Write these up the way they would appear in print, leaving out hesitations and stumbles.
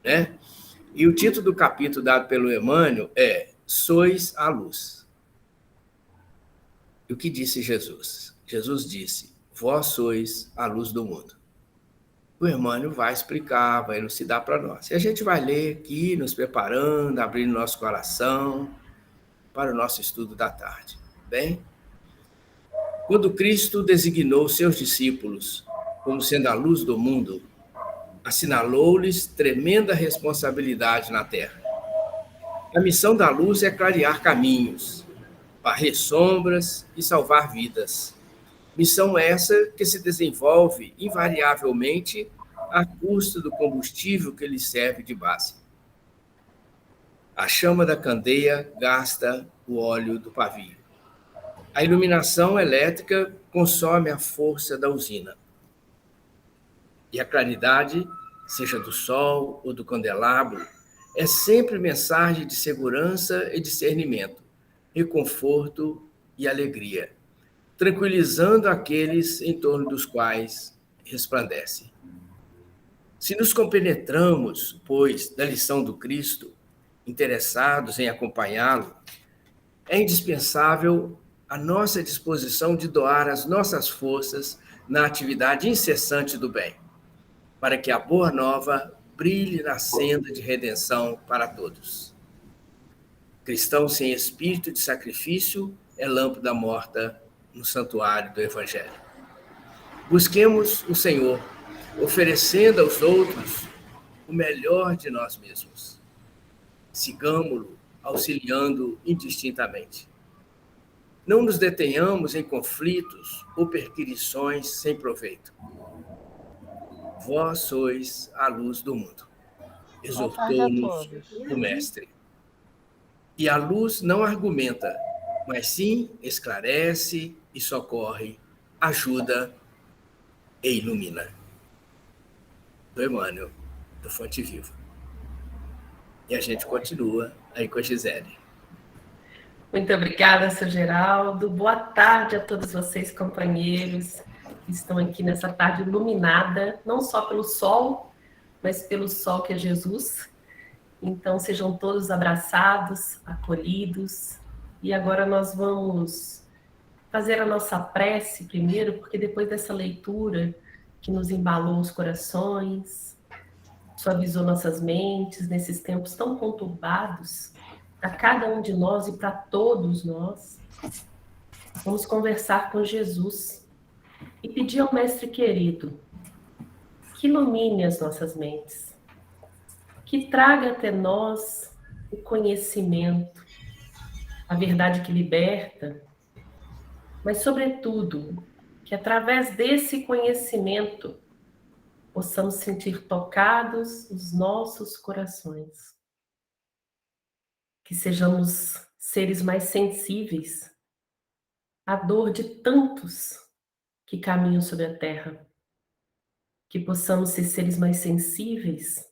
né? E o título do capítulo dado pelo Emmanuel é Sois a Luz. E o que disse Jesus? Jesus disse, vós sois a luz do mundo. O Emmanuel vai explicar, vai elucidar para nós. E a gente vai ler aqui, nos preparando, abrindo nosso coração para o nosso estudo da tarde. Bem? Quando Cristo designou seus discípulos como sendo a luz do mundo, assinalou-lhes tremenda responsabilidade na terra. A missão da luz é clarear caminhos, varrer sombras e salvar vidas. Missão essa que se desenvolve invariavelmente à custa do combustível que lhe serve de base. A chama da candeia gasta o óleo do pavio. A iluminação elétrica consome a força da usina. E a claridade, seja do sol ou do candelabro, é sempre mensagem de segurança e discernimento, reconforto e alegria, tranquilizando aqueles em torno dos quais resplandece. Se nos compenetramos, pois, da lição do Cristo, interessados em acompanhá-lo, é indispensável a nossa disposição de doar as nossas forças na atividade incessante do bem, para que a boa nova brilhe na senda de redenção para todos. Cristão sem espírito de sacrifício é lâmpada morta no santuário do Evangelho. Busquemos o Senhor, oferecendo aos outros o melhor de nós mesmos. Sigamo-lo, auxiliando indistintamente. Não nos detenhamos em conflitos ou perquisições sem proveito. Vós sois a luz do mundo, exortou-nos o Mestre. E a luz não argumenta, mas sim esclarece e socorre, ajuda e ilumina. Do Emmanuel, do Fonte Viva. E a gente continua aí com a Gisele. Muito obrigada, Sr. Geraldo. Boa tarde a todos vocês, companheiros, que estão aqui nessa tarde iluminada, não só pelo sol, mas pelo sol que é Jesus. Então, sejam todos abraçados, acolhidos. E agora nós vamos fazer a nossa prece primeiro, porque depois dessa leitura que nos embalou os corações, suavizou nossas mentes nesses tempos tão conturbados, para cada um de nós e para todos nós, vamos conversar com Jesus e pedir ao Mestre querido que ilumine as nossas mentes, que traga até nós o conhecimento, a verdade que liberta, mas, sobretudo, que através desse conhecimento possamos sentir tocados os nossos corações. Que sejamos seres mais sensíveis à dor de tantos que caminham sobre a terra. Que possamos ser seres mais sensíveis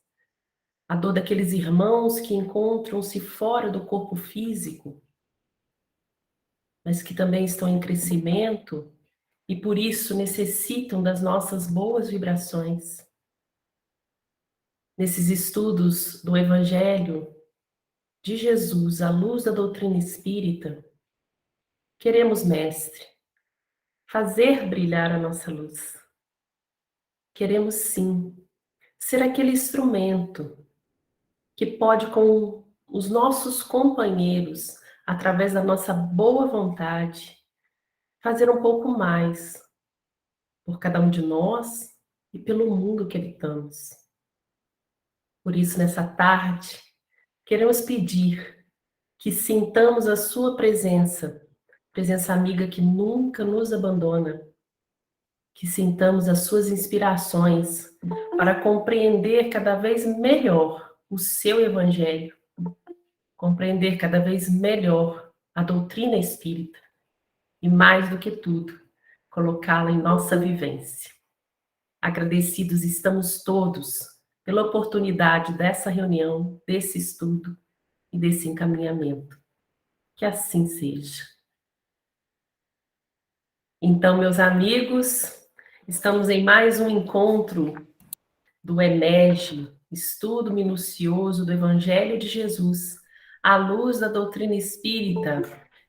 à dor daqueles irmãos que encontram-se fora do corpo físico, mas que também estão em crescimento e por isso necessitam das nossas boas vibrações. Nesses estudos do Evangelho de Jesus, à luz da doutrina espírita, queremos, Mestre, fazer brilhar a nossa luz. Queremos, sim, ser aquele instrumento que pode, com os nossos companheiros, através da nossa boa vontade, fazer um pouco mais por cada um de nós e pelo mundo que habitamos. Por isso, nessa tarde, queremos pedir que sintamos a sua presença amiga que nunca nos abandona, que sintamos as suas inspirações para compreender cada vez melhor o seu Evangelho, compreender cada vez melhor a doutrina espírita e, mais do que tudo, colocá-la em nossa vivência. Agradecidos estamos todos pela oportunidade dessa reunião, desse estudo e desse encaminhamento. Que assim seja. Então, meus amigos, estamos em mais um encontro do EMERGE, estudo minucioso do Evangelho de Jesus, à luz da doutrina espírita,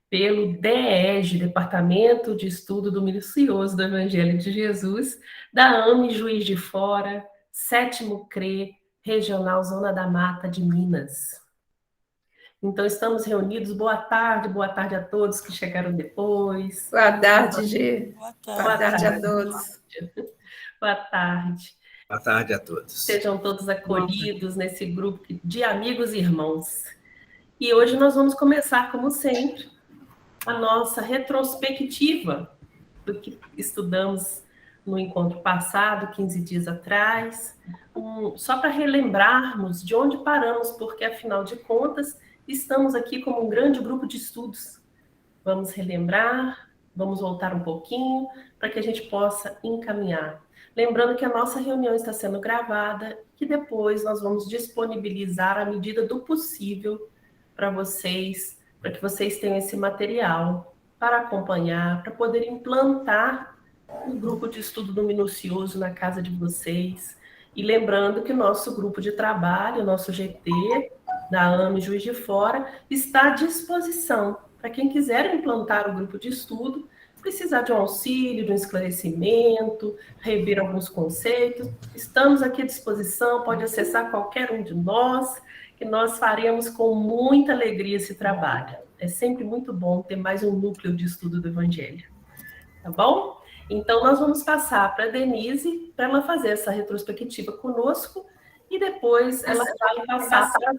pelo DEEG, Departamento de Estudo do Minucioso do Evangelho de Jesus, da AME Juiz de Fora, 7º CRE, Regional Zona da Mata de Minas. Então, estamos reunidos. Boa tarde a todos que chegaram depois. Boa tarde, Gê. Boa tarde a todos. Boa tarde. Boa tarde a todos. Sejam todos acolhidos nesse grupo de amigos e irmãos. E hoje nós vamos começar, como sempre, a nossa retrospectiva do que estudamos no encontro passado, 15 dias atrás, só para relembrarmos de onde paramos, porque, afinal de contas, estamos aqui como um grande grupo de estudos. Vamos relembrar, vamos voltar um pouquinho, para que a gente possa encaminhar. Lembrando que a nossa reunião está sendo gravada, que depois nós vamos disponibilizar à medida do possível para vocês, para que vocês tenham esse material para acompanhar, para poder implantar um grupo de estudo do minucioso na casa de vocês. E lembrando que o nosso grupo de trabalho, o nosso GT, da AME Juiz de Fora, está à disposição para quem quiser implantar o grupo de estudo, precisar de um auxílio, de um esclarecimento, rever alguns conceitos. Estamos aqui à disposição, pode acessar qualquer um de nós, que nós faremos com muita alegria esse trabalho. É sempre muito bom ter mais um núcleo de estudo do Evangelho. Tá bom? Então, nós vamos passar para a Denise, para ela fazer essa retrospectiva conosco, e depois ela vai passar para...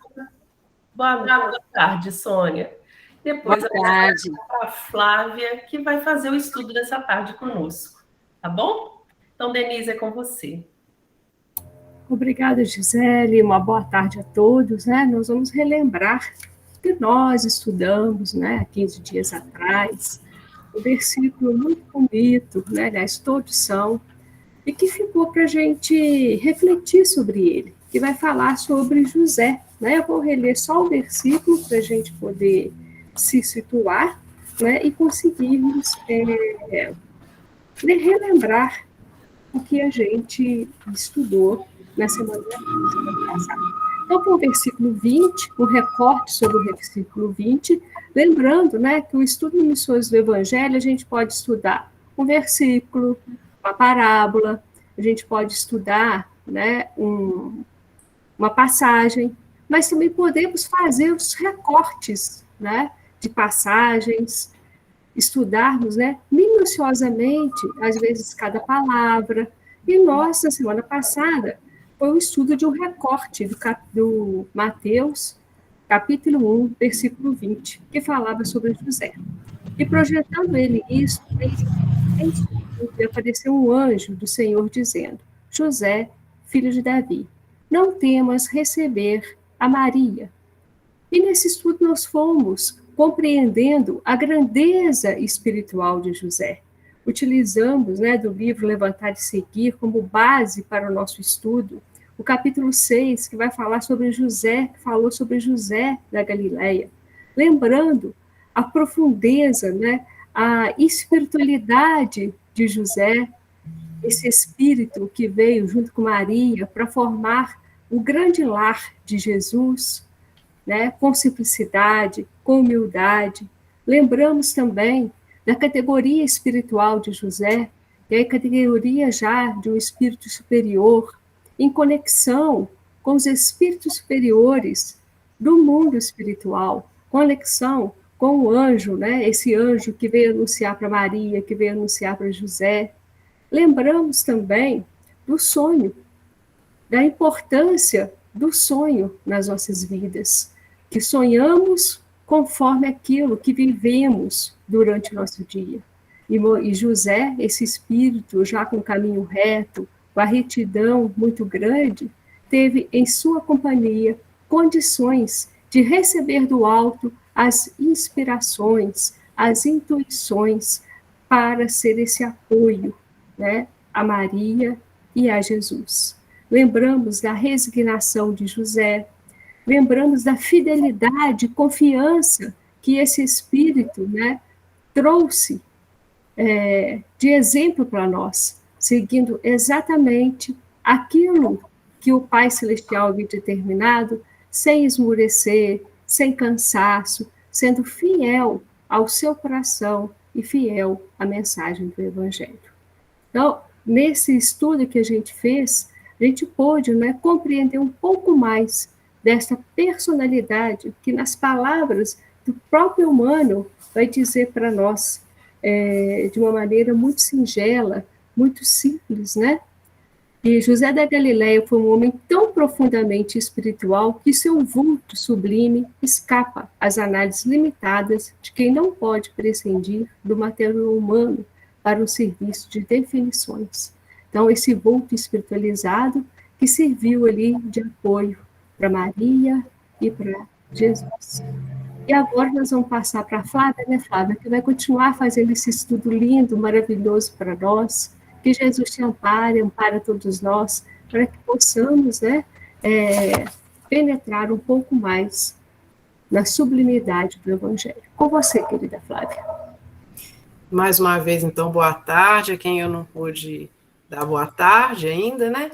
Boa tarde, Sônia. Depois ela vai para a Flávia, que vai fazer o estudo dessa tarde conosco. Tá bom? Então, Denise, é com você. Obrigada, Gisele. Uma boa tarde a todos. Nós vamos relembrar que nós estudamos, há 15 dias atrás, um versículo muito bonito, aliás, todos são, e que ficou para a gente refletir sobre ele, que vai falar sobre José. Eu vou reler só o versículo para a gente poder se situar, e conseguirmos relembrar o que a gente estudou na semana passada. Então, com o versículo 20, um recorte sobre o versículo 20, lembrando, que o estudo minucioso do Evangelho, a gente pode estudar um versículo, uma parábola, a gente pode estudar, uma passagem, mas também podemos fazer os recortes, de passagens, estudarmos, minuciosamente, às vezes, cada palavra. E nós, na semana passada, foi um estudo de um recorte do Mateus, capítulo 1, versículo 20, que falava sobre José. E projetando ele isso, apareceu um anjo do Senhor dizendo: José, filho de Davi, não temas receber a Maria. E nesse estudo nós fomos compreendendo a grandeza espiritual de José. Utilizamos, do livro Levantar e Seguir como base para o nosso estudo, o capítulo 6, que vai falar sobre José, que falou sobre José da Galileia. Lembrando a profundeza, a espiritualidade de José, esse espírito que veio junto com Maria para formar o grande lar de Jesus, com simplicidade, com humildade. Lembramos também da categoria espiritual de José, que é a categoria já de um espírito superior, em conexão com os espíritos superiores do mundo espiritual, conexão com o anjo, esse anjo que veio anunciar para Maria, que veio anunciar para José. Lembramos também do sonho, da importância do sonho nas nossas vidas, que sonhamos conforme aquilo que vivemos durante o nosso dia. E José, esse espírito já com o caminho reto, com a retidão muito grande, teve em sua companhia condições de receber do alto as inspirações, as intuições para ser esse apoio, a Maria e a Jesus. Lembramos da resignação de José, lembramos da fidelidade, confiança que esse espírito, trouxe de exemplo para nós, seguindo exatamente aquilo que o Pai Celestial havia determinado, sem esmurecer, sem cansaço, sendo fiel ao seu coração e fiel à mensagem do Evangelho. Então, nesse estudo que a gente fez, a gente pôde, né, compreender um pouco mais dessa personalidade que nas palavras do próprio humano vai dizer para nós de uma maneira muito singela, muito simples, né? E José da Galileia foi um homem tão profundamente espiritual que seu vulto sublime escapa às análises limitadas de quem não pode prescindir do material humano para o serviço de definições. Então, esse vulto espiritualizado que serviu ali de apoio para Maria e para Jesus. E agora nós vamos passar para a Flávia, né, Flávia, que vai continuar fazendo esse estudo lindo, maravilhoso para nós. Que Jesus te ampare, ampara todos nós, para que possamos, né, penetrar um pouco mais na sublimidade do Evangelho. Com você, querida Flávia. Mais uma vez, então, boa tarde a quem eu não pude dar boa tarde ainda, né?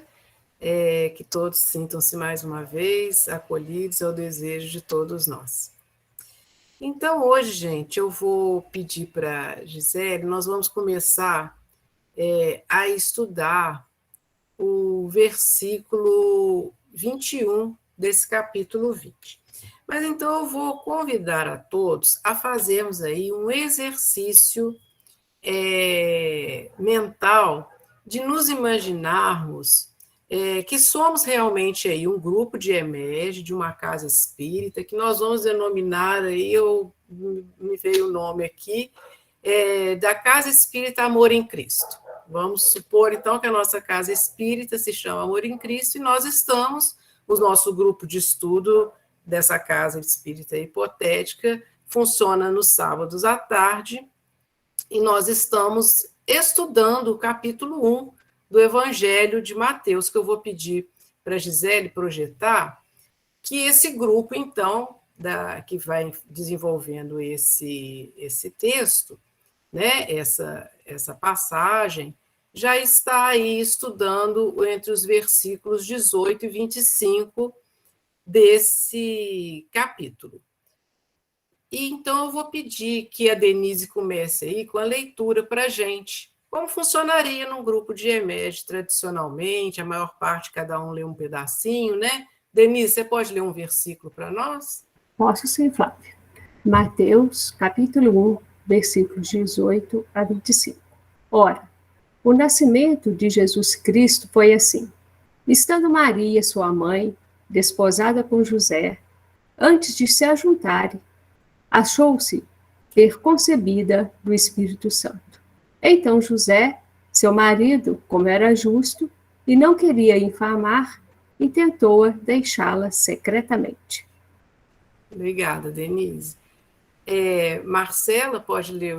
Que todos sintam-se mais uma vez acolhidos ao desejo de todos nós. Então, hoje, gente, eu vou pedir para a Gisele, nós vamos começar a estudar o versículo 21 desse capítulo 20. Mas então eu vou convidar a todos a fazermos aí um exercício mental de nos imaginarmos que somos realmente aí um grupo de EMED, de uma casa espírita, que nós vamos denominar aí, me veio o nome aqui, da Casa Espírita Amor em Cristo. Vamos supor, então, que a nossa casa espírita se chama Amor em Cristo e nós estamos, o nosso grupo de estudo dessa casa espírita hipotética funciona nos sábados à tarde e nós estamos estudando o capítulo 1 do Evangelho de Mateus, que eu vou pedir para a Gisele projetar, que esse grupo, então, que vai desenvolvendo esse texto, né, essa passagem, já está aí estudando entre os versículos 18 e 25 desse capítulo. E então eu vou pedir que a Denise comece aí com a leitura para a gente. Como funcionaria num grupo de EMED tradicionalmente, a maior parte, cada um lê um pedacinho, né? Denise, você pode ler um versículo para nós? Posso sim, Flávia. Mateus, capítulo 1, versículos 18 a 25. Ora, o nascimento de Jesus Cristo foi assim. Estando Maria, sua mãe, desposada com José, antes de se ajuntarem, achou-se ter concebida do Espírito Santo. Então José, seu marido, como era justo, e não queria infamar, intentou deixá-la secretamente. Obrigada, Denise. Marcela, pode ler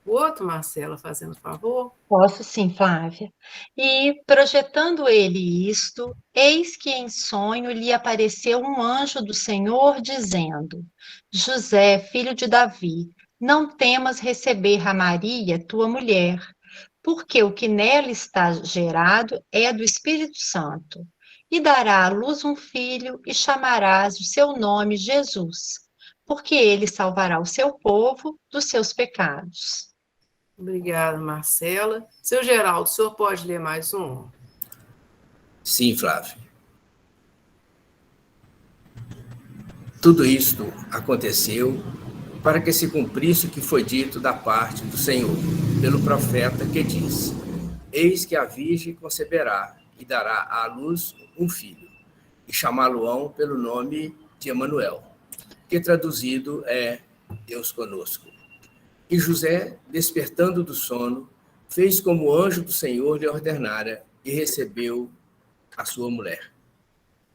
o outro, Marcela, fazendo favor? Posso sim, Flávia. E, projetando ele isto, eis que em sonho lhe apareceu um anjo do Senhor, dizendo: José, filho de Davi, não temas receber a Maria, tua mulher, porque o que nela está gerado é do Espírito Santo. E dará à luz um filho, e chamarás o seu nome Jesus, porque ele salvará o seu povo dos seus pecados. Obrigada, Marcela. Seu Geraldo, o senhor pode ler mais um? Sim, Flávio. Tudo isto aconteceu para que se cumprisse o que foi dito da parte do Senhor, pelo profeta que diz: Eis que a Virgem conceberá e dará à luz um filho, e chamá-lo-ão pelo nome de Emanuel, que traduzido é Deus conosco. E José, despertando do sono, fez como o anjo do Senhor lhe ordenara e recebeu a sua mulher.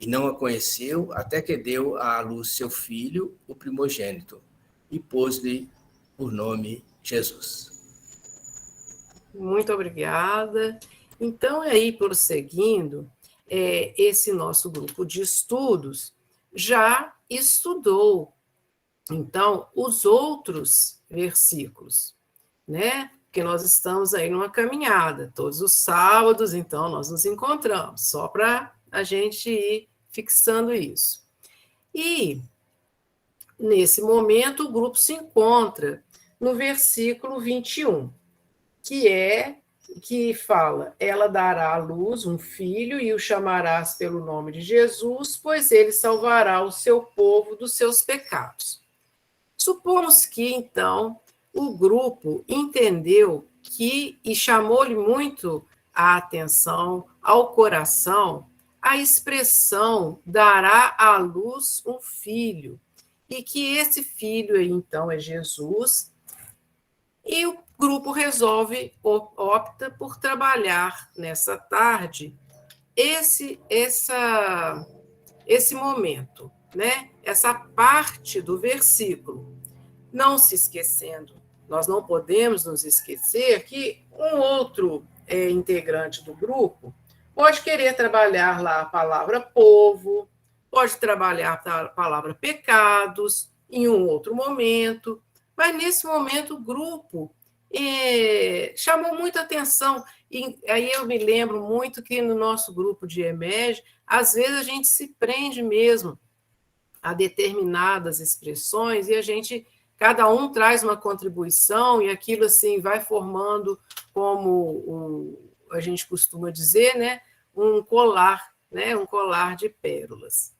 E não a conheceu até que deu à luz seu filho, o primogênito, e pôs-lhe por nome Jesus. Muito obrigada. Então, aí, prosseguindo, esse nosso grupo de estudos já estudou, então, os outros versículos, né? Porque nós estamos aí numa caminhada, todos os sábados, então, nós nos encontramos, só para a gente ir fixando isso. E, nesse momento, o grupo se encontra no versículo 21, que fala: ela dará à luz um filho e o chamarás pelo nome de Jesus, pois ele salvará o seu povo dos seus pecados. Supomos que, então, o grupo entendeu e chamou-lhe muito a atenção, ao coração, a expressão dará à luz um filho, e que esse filho, então, é Jesus, e o grupo opta por trabalhar nessa tarde esse momento, né? Essa parte do versículo. Não se esquecendo, nós não podemos nos esquecer que um outro integrante do grupo pode querer trabalhar lá a palavra povo, pode trabalhar a palavra pecados em um outro momento, mas nesse momento o grupo chamou muita atenção. E aí eu me lembro muito que no nosso grupo de EMEG, às vezes a gente se prende mesmo a determinadas expressões e cada um traz uma contribuição e aquilo assim vai formando, como a gente costuma dizer, né, um colar de pérolas.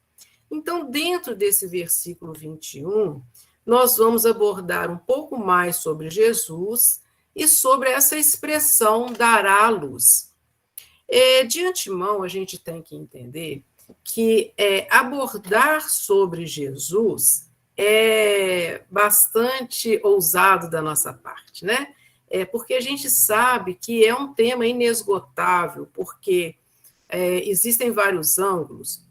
Então, dentro desse versículo 21, nós vamos abordar um pouco mais sobre Jesus e sobre essa expressão dará à luz. De antemão, a gente tem que entender que abordar sobre Jesus é bastante ousado da nossa parte, né? Porque a gente sabe que é um tema inesgotável, porque existem vários ângulos.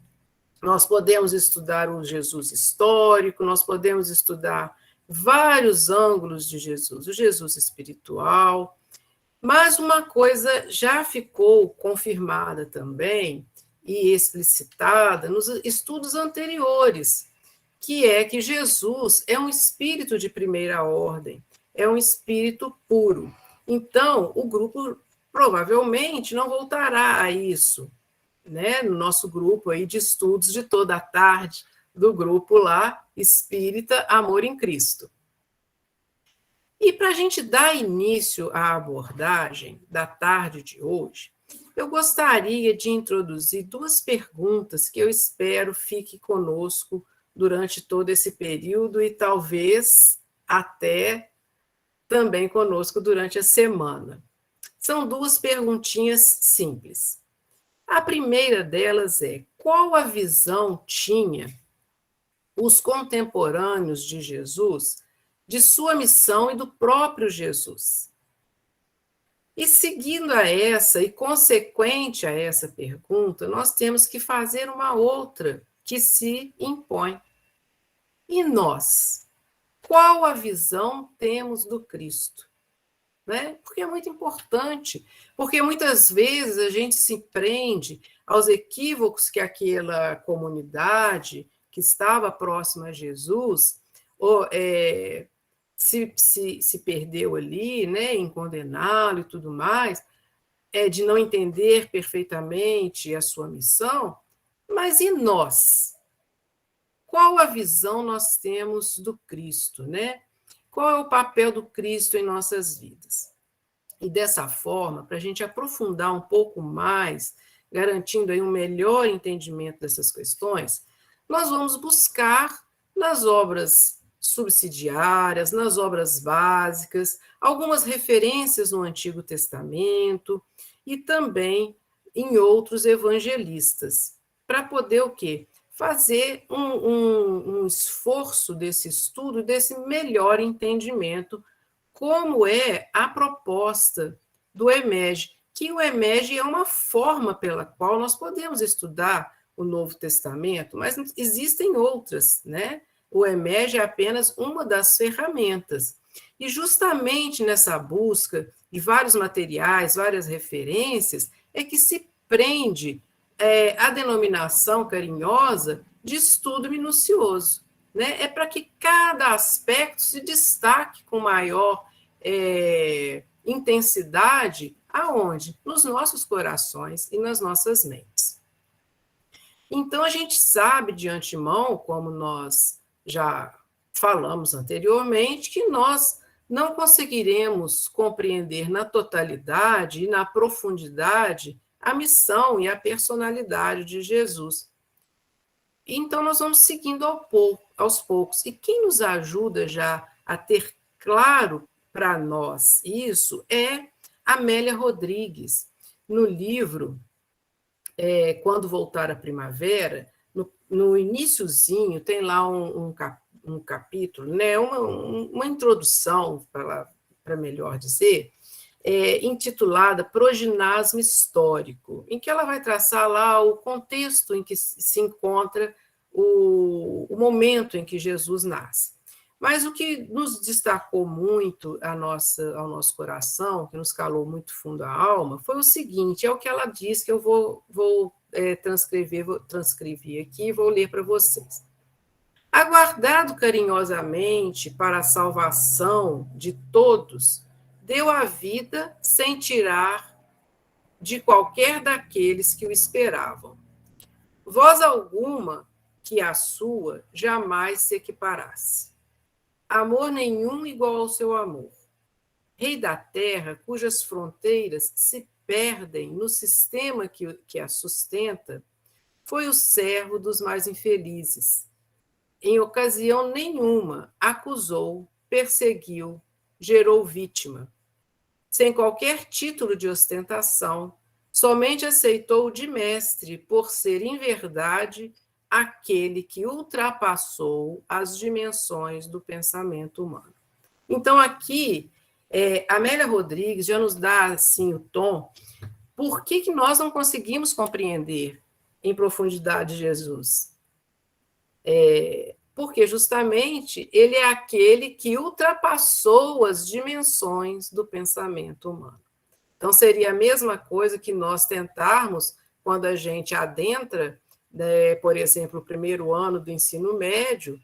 Nós podemos estudar o Jesus histórico, nós podemos estudar vários ângulos de Jesus, o Jesus espiritual, mas uma coisa já ficou confirmada também e explicitada nos estudos anteriores, que é que Jesus é um espírito de primeira ordem, é um espírito puro. Então, o grupo provavelmente não voltará a isso, né? No nosso grupo aí de estudos de toda a tarde, do grupo lá, Espírita Amor em Cristo. E para a gente dar início à abordagem da tarde de hoje, eu gostaria de introduzir duas perguntas que eu espero fique conosco durante todo esse período e talvez até também conosco durante a semana. São duas perguntinhas simples. A primeira delas é: qual a visão tinha os contemporâneos de Jesus de sua missão e do próprio Jesus? E seguindo a essa e consequente a essa pergunta, nós temos que fazer uma outra que se impõe. E nós? Qual a visão temos do Cristo? Né? Porque é muito importante, porque muitas vezes a gente se prende aos equívocos que aquela comunidade que estava próxima a Jesus se perdeu ali, né, em condená-lo e tudo mais, de não entender perfeitamente a sua missão. Mas e nós? Qual a visão nós temos do Cristo, né? Qual é o papel do Cristo em nossas vidas? E dessa forma, para a gente aprofundar um pouco mais, garantindo aí um melhor entendimento dessas questões, nós vamos buscar nas obras subsidiárias, nas obras básicas, algumas referências no Antigo Testamento e também em outros evangelistas, para poder o quê? Fazer um esforço desse estudo, desse melhor entendimento, como é a proposta do EMEG, que o EMEG é uma forma pela qual nós podemos estudar o Novo Testamento, mas existem outras, né? O EMEG é apenas uma das ferramentas. E justamente nessa busca de vários materiais, várias referências, é que se prende a denominação carinhosa de estudo minucioso, né? É para que cada aspecto se destaque com maior intensidade, aonde? Nos nossos corações e nas nossas mentes. Então, a gente sabe de antemão, como nós já falamos anteriormente, que nós não conseguiremos compreender na totalidade e na profundidade a missão e a personalidade de Jesus. Então, nós vamos seguindo aos poucos. E quem nos ajuda já a ter claro para nós isso é Amélia Rodrigues. No livro Quando Voltar a Primavera, no iniciozinho, tem lá um capítulo, né, uma introdução, para melhor dizer, intitulada Proginasmo Histórico, em que ela vai traçar lá o contexto em que se encontra o momento em que Jesus nasce. Mas o que nos destacou muito ao nosso coração, que nos calou muito fundo a alma, foi o seguinte, é o que ela diz, que eu vou transcrever aqui e vou ler para vocês. Aguardado carinhosamente para a salvação de todos, deu a vida sem tirar de qualquer daqueles que o esperavam. Voz alguma que a sua jamais se equiparasse. Amor nenhum igual ao seu amor. Rei da terra, cujas fronteiras se perdem no sistema que a sustenta, foi o servo dos mais infelizes. Em ocasião nenhuma, acusou, perseguiu, gerou vítima. Sem qualquer título de ostentação, somente aceitou de mestre por ser, em verdade, aquele que ultrapassou as dimensões do pensamento humano. Então, aqui, Amélia Rodrigues já nos dá assim, o tom. Por que nós não conseguimos compreender em profundidade Jesus? Porque justamente ele é aquele que ultrapassou as dimensões do pensamento humano. Então, seria a mesma coisa que nós tentarmos, quando a gente adentra, por exemplo, o primeiro ano do ensino médio,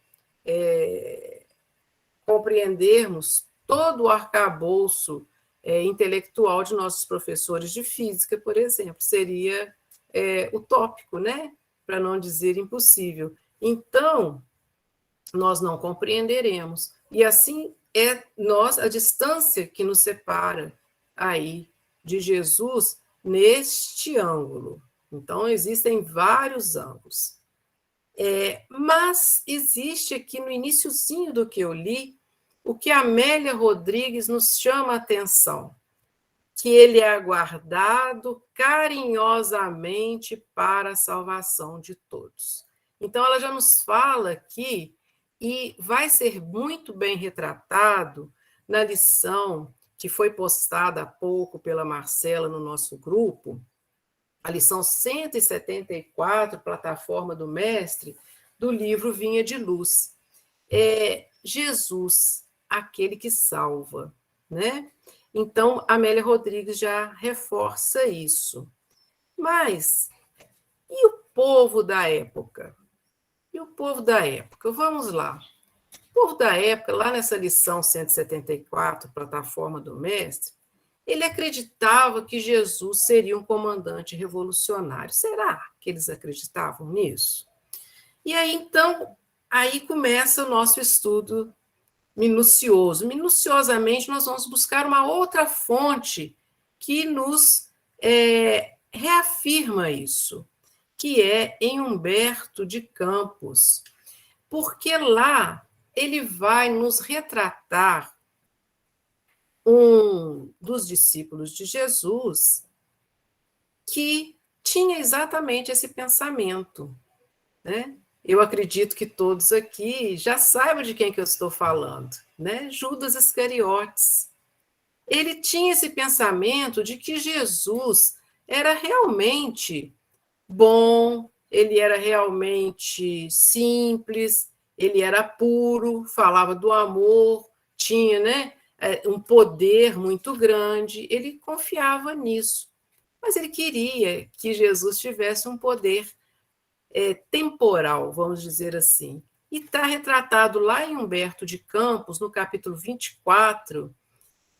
compreendermos todo o arcabouço intelectual de nossos professores de física, por exemplo. Seria utópico, né? Para não dizer impossível. Então, nós não compreenderemos. E assim a distância que nos separa aí de Jesus neste ângulo. Então, existem vários ângulos. Mas existe aqui no iniciozinho do que eu li, o que Amélia Rodrigues nos chama a atenção, que ele é aguardado carinhosamente para a salvação de todos. Então, ela já nos fala aqui, e vai ser muito bem retratado na lição que foi postada há pouco pela Marcela no nosso grupo, a lição 174, Plataforma do Mestre, do livro Vinha de Luz. Jesus, aquele que salva, né? Então, Amélia Rodrigues já reforça isso. Mas, e o povo da época? E o povo da época? Vamos lá. O povo da época, lá nessa lição 174, Plataforma do Mestre, ele acreditava que Jesus seria um comandante revolucionário. Será que eles acreditavam nisso? E aí, então, aí começa o nosso estudo minucioso. Minuciosamente, nós vamos buscar uma outra fonte que nos reafirma isso, que é em Humberto de Campos, porque lá ele vai nos retratar um dos discípulos de Jesus que tinha exatamente esse pensamento, né? Eu acredito que todos aqui já saibam de quem que eu estou falando, né? Judas Iscariotes. Ele tinha esse pensamento de que Jesus era realmente bom, ele era realmente simples, ele era puro, falava do amor, tinha, né, um poder muito grande, ele confiava nisso. Mas ele queria que Jesus tivesse um poder temporal, vamos dizer assim. E está retratado lá em Humberto de Campos, no capítulo 24,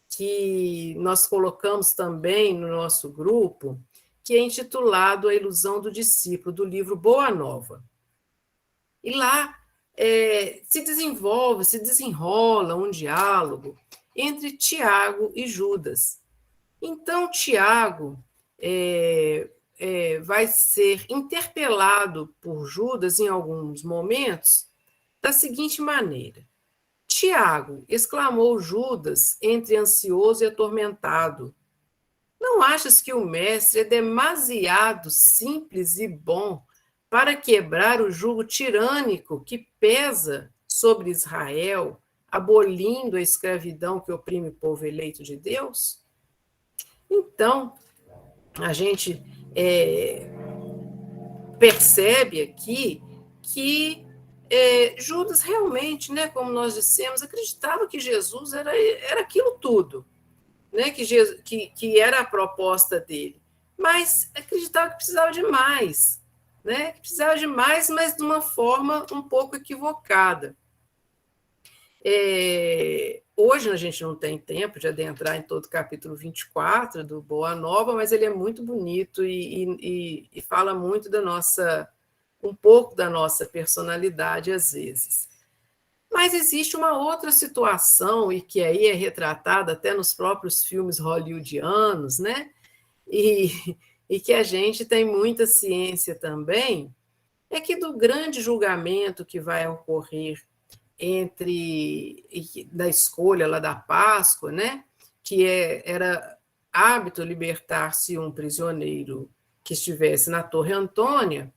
que nós colocamos também no nosso grupo, que é intitulado A Ilusão do Discípulo, do livro Boa Nova. E lá se desenrola um diálogo entre Tiago e Judas. Então, Tiago vai ser interpelado por Judas em alguns momentos da seguinte maneira: Tiago, exclamou Judas, entre ansioso e atormentado, não achas que o mestre é demasiado simples e bom para quebrar o jugo tirânico que pesa sobre Israel, abolindo a escravidão que oprime o povo eleito de Deus? Então, a gente percebe aqui que Judas realmente, né, como nós dissemos, acreditava que Jesus era aquilo tudo, né, que era a proposta dele, mas acreditava que precisava de mais, né, que precisava de mais, mas de uma forma um pouco equivocada. Hoje a gente não tem tempo de adentrar em todo o capítulo 24 do Boa Nova, mas ele é muito bonito e fala muito um pouco da nossa personalidade às vezes. Mas existe uma outra situação, e que aí é retratada até nos próprios filmes hollywoodianos, né? E que a gente tem muita ciência também, é que do grande julgamento que vai ocorrer da escolha lá da Páscoa, né? Que era hábito libertar-se um prisioneiro que estivesse na Torre Antônia,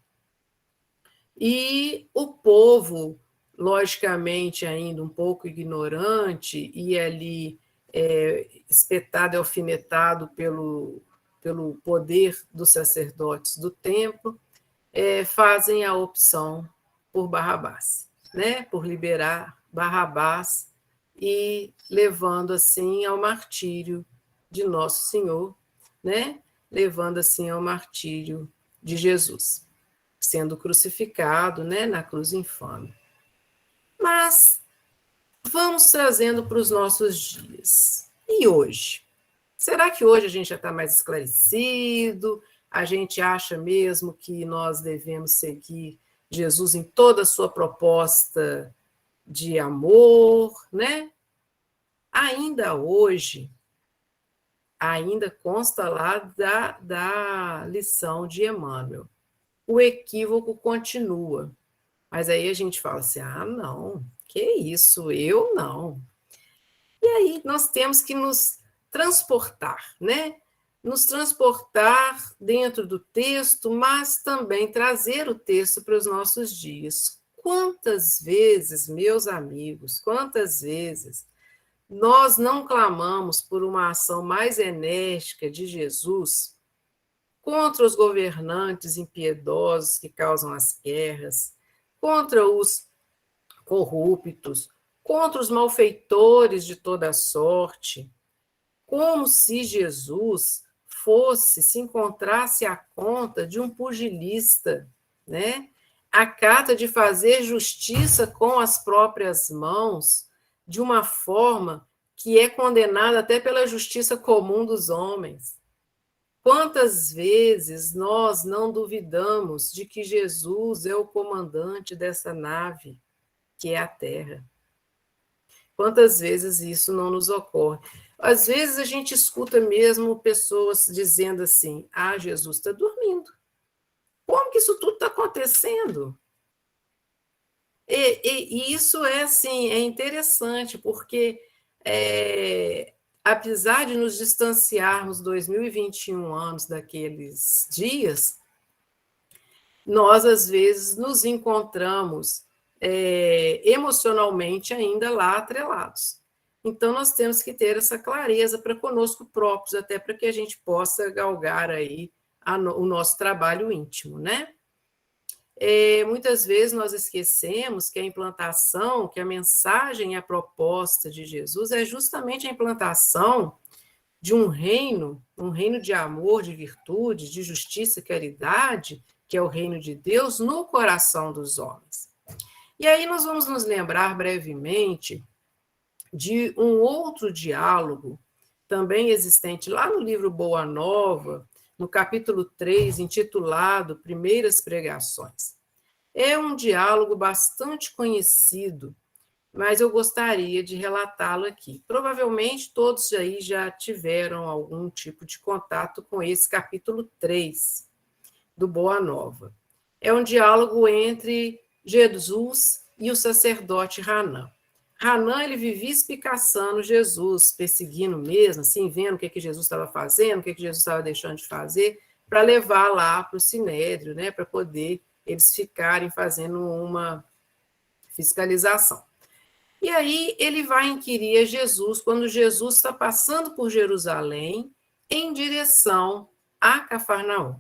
e o povo, logicamente ainda um pouco ignorante, e ali espetado e alfinetado pelo poder dos sacerdotes do templo, fazem a opção por Barrabás, né? Por liberar Barrabás e levando assim ao martírio de Nosso Senhor, né? Levando assim ao martírio de Jesus, sendo crucificado, né, na cruz infame. Mas vamos trazendo para os nossos dias. E hoje? Será que hoje a gente já está mais esclarecido? A gente acha mesmo que nós devemos seguir Jesus em toda a sua proposta de amor, né? Ainda hoje, ainda consta lá da lição de Emmanuel. O equívoco continua. Mas aí a gente fala assim, não, que isso, eu não. E aí nós temos que nos transportar, né? Nos transportar dentro do texto, mas também trazer o texto para os nossos dias. Quantas vezes, meus amigos, quantas vezes nós não clamamos por uma ação mais enérgica de Jesus contra os governantes impiedosos que causam as guerras, contra os corruptos, contra os malfeitores de toda sorte, como se Jesus se encontrasse à conta de um pugilista, né? Acata de fazer justiça com as próprias mãos, de uma forma que é condenada até pela justiça comum dos homens. Quantas vezes nós não duvidamos de que Jesus é o comandante dessa nave, que é a Terra? Quantas vezes isso não nos ocorre? Às vezes a gente escuta mesmo pessoas dizendo assim, Jesus está dormindo. Como que isso tudo está acontecendo? E isso é interessante, porque apesar de nos distanciarmos 2021 anos daqueles dias, nós, às vezes, nos encontramos emocionalmente ainda lá atrelados. Então, nós temos que ter essa clareza para conosco próprios, até para que a gente possa galgar aí o nosso trabalho íntimo, né? Muitas vezes nós esquecemos que a implantação, que a mensagem e a proposta de Jesus é justamente a implantação de um reino de amor, de virtude, de justiça e caridade, que é o reino de Deus, no coração dos homens. E aí nós vamos nos lembrar brevemente de um outro diálogo, também existente lá no livro Boa Nova, no capítulo 3, intitulado Primeiras Pregações. É um diálogo bastante conhecido, mas eu gostaria de relatá-lo aqui. Provavelmente todos aí já tiveram algum tipo de contato com esse capítulo 3 do Boa Nova. É um diálogo entre Jesus e o sacerdote Hanã. Hanã, ele vivia espicaçando Jesus, perseguindo mesmo, assim, vendo o que Jesus estava fazendo, o que Jesus estava deixando de fazer, para levar lá para o Sinédrio, né, para poder eles ficarem fazendo uma fiscalização. E aí ele vai inquirir a Jesus quando Jesus está passando por Jerusalém em direção a Cafarnaum.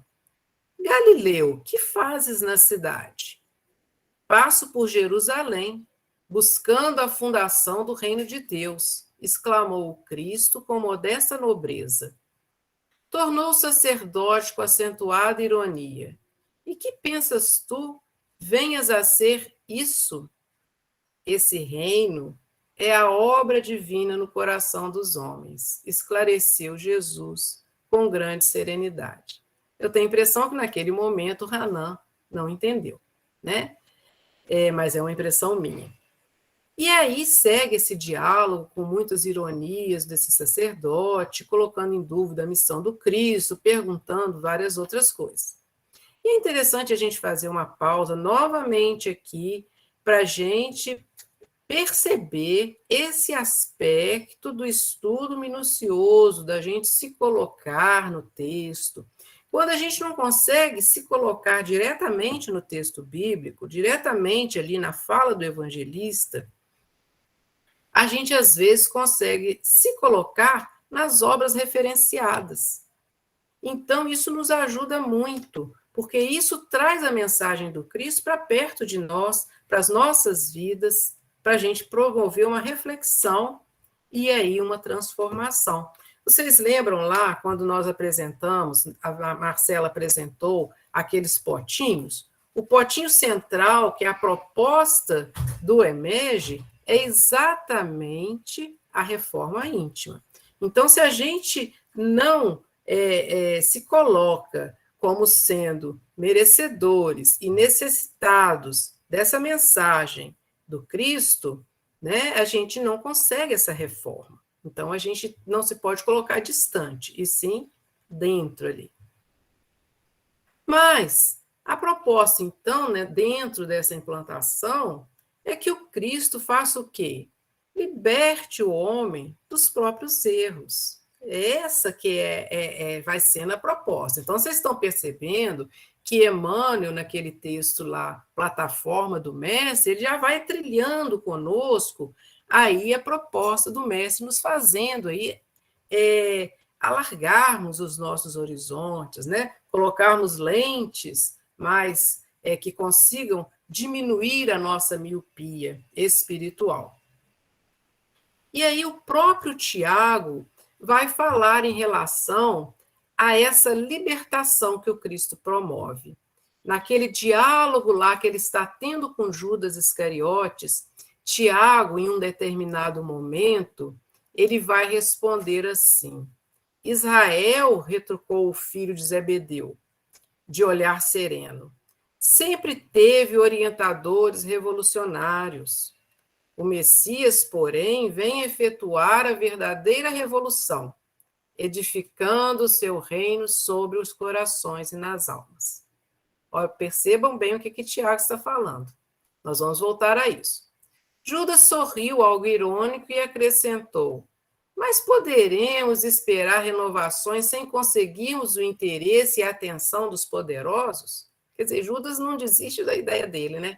Galileu, que fazes na cidade? Passo por Jerusalém, buscando a fundação do reino de Deus, exclamou o Cristo com modesta nobreza. Tornou o sacerdote com acentuada ironia. E que pensas tu, venhas a ser isso? Esse reino é a obra divina no coração dos homens, esclareceu Jesus com grande serenidade. Eu tenho a impressão que naquele momento Hanã não entendeu, né? Mas é uma impressão minha. E aí segue esse diálogo com muitas ironias desse sacerdote, colocando em dúvida a missão do Cristo, perguntando várias outras coisas. E é interessante a gente fazer uma pausa novamente aqui para a gente perceber esse aspecto do estudo minucioso, da gente se colocar no texto. Quando a gente não consegue se colocar diretamente no texto bíblico, diretamente ali na fala do evangelista, a gente às vezes consegue se colocar nas obras referenciadas. Então, isso nos ajuda muito, porque isso traz a mensagem do Cristo para perto de nós, para as nossas vidas, para a gente promover uma reflexão e aí uma transformação. Vocês lembram lá, quando nós apresentamos, a Marcela apresentou aqueles potinhos? O potinho central, que é a proposta do EMEG, é exatamente a reforma íntima. Então, se a gente não se coloca como sendo merecedores e necessitados dessa mensagem do Cristo, né, a gente não consegue essa reforma. Então, a gente não se pode colocar distante, e sim dentro ali. Mas a proposta, então, né, dentro dessa implantação, é que o Cristo faça o quê? Liberte o homem dos próprios erros. Essa que vai sendo a proposta. Então, vocês estão percebendo que Emmanuel, naquele texto lá, Plataforma do Mestre, ele já vai trilhando conosco aí a proposta do Mestre, nos fazendo aí alargarmos os nossos horizontes, né? Colocarmos lentes mais que consigam diminuir a nossa miopia espiritual. E aí o próprio Tiago vai falar em relação a essa libertação que o Cristo promove. Naquele diálogo lá que ele está tendo com Judas Iscariotes, Tiago, em um determinado momento, ele vai responder assim: Israel, retrucou o filho de Zebedeu, de olhar sereno, sempre teve orientadores revolucionários. O Messias, porém, vem efetuar a verdadeira revolução, edificando o seu reino sobre os corações e nas almas. Olha, percebam bem o que Tiago está falando. Nós vamos voltar a isso. Judas sorriu, algo irônico, e acrescentou: mas poderemos esperar renovações sem conseguirmos o interesse e a atenção dos poderosos? Quer dizer, Judas não desiste da ideia dele, né?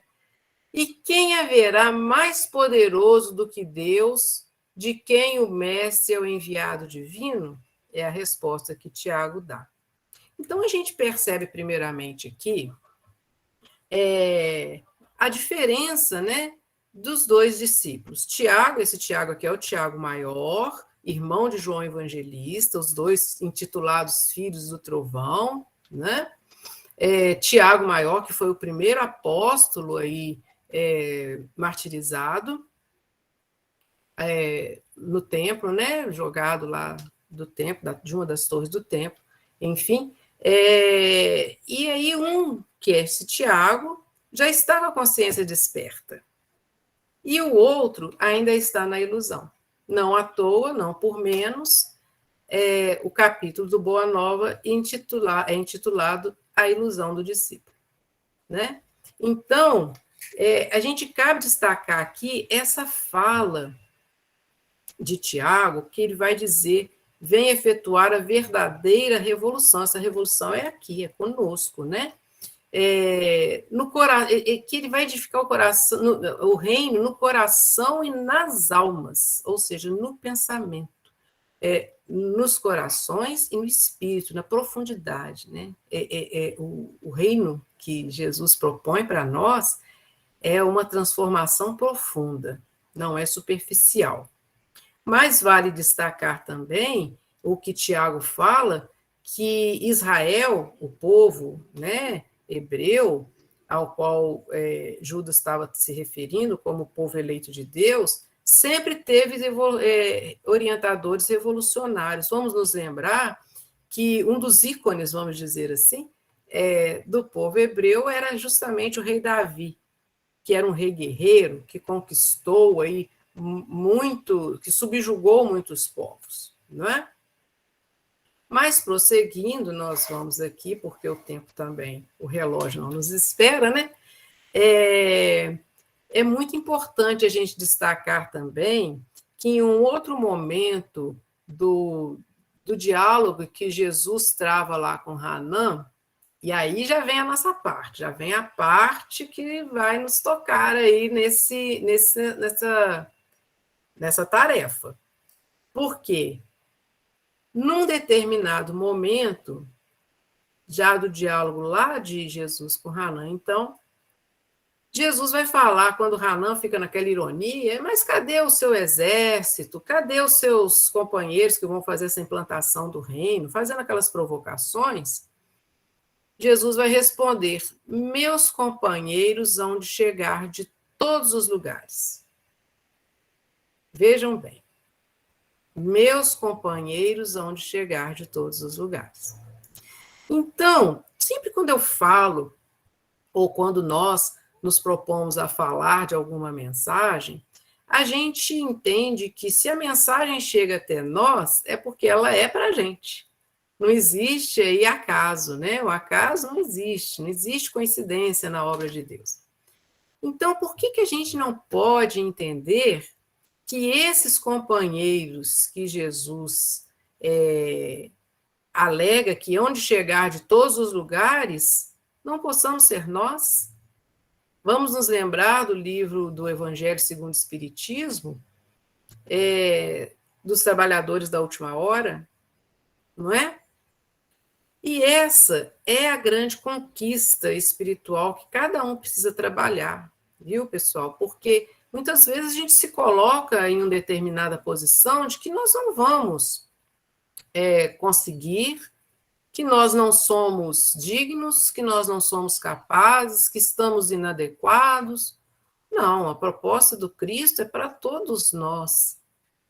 E quem haverá mais poderoso do que Deus, de quem o Mestre é o enviado divino? É a resposta que Tiago dá. Então, a gente percebe, primeiramente, aqui a diferença, né, dos dois discípulos. Tiago, esse Tiago aqui é o Tiago maior, irmão de João Evangelista, os dois intitulados Filhos do Trovão, né? Tiago maior, que foi o primeiro apóstolo aí martirizado no templo, né? Jogado lá do templo, de uma das torres do templo, enfim. E aí que é esse Tiago, já está com a consciência desperta. E o outro ainda está na ilusão. Não à toa, não por menos, o capítulo do Boa Nova é intitulado A Ilusão do Discípulo. Né? Então, a gente cabe destacar aqui essa fala de Tiago, que ele vai dizer: vem efetuar a verdadeira revolução. Essa revolução é aqui, é conosco, né? Que ele vai edificar o reino no coração e nas almas, ou seja, no pensamento, nos corações e no espírito, na profundidade, né? O reino que Jesus propõe para nós é uma transformação profunda, não é superficial. Mas vale destacar também o que Tiago fala, que Israel, o povo, né, hebreu, ao qual Judas estava se referindo como povo eleito de Deus, sempre teve orientadores revolucionários. Vamos nos lembrar que um dos ícones, vamos dizer assim, do povo hebreu era justamente o rei Davi, que era um rei guerreiro, que conquistou aí muito, que subjugou muitos povos, não é? Mas, prosseguindo, nós vamos aqui, porque o tempo também, o relógio não nos espera, né? É muito importante a gente destacar também que em um outro momento do diálogo que Jesus trava lá com Hanã, e aí já vem a nossa parte, já vem a parte que vai nos tocar aí nessa tarefa. Por quê? Num determinado momento, já do diálogo lá de Jesus com Hanã, então, Jesus vai falar, quando Hanã fica naquela ironia: mas cadê o seu exército? Cadê os seus companheiros que vão fazer essa implantação do reino? Fazendo aquelas provocações, Jesus vai responder: meus companheiros hão de chegar de todos os lugares. Vejam bem. Meus companheiros hão de chegar de todos os lugares. Então, sempre quando eu falo, ou quando nós nos propomos a falar de alguma mensagem, a gente entende que se a mensagem chega até nós, é porque ela é para a gente. Não existe aí acaso, né? O acaso não existe coincidência na obra de Deus. Então, por que a gente não pode entender que esses companheiros que Jesus alega que hão de chegar de todos os lugares, não possamos ser nós? Vamos nos lembrar do livro do Evangelho segundo o Espiritismo, dos trabalhadores da última hora, não é? E essa é a grande conquista espiritual que cada um precisa trabalhar, viu, pessoal? Porque muitas vezes a gente se coloca em uma determinada posição de que nós não vamos conseguir, que nós não somos dignos, que nós não somos capazes, que estamos inadequados. Não, a proposta do Cristo é para todos nós.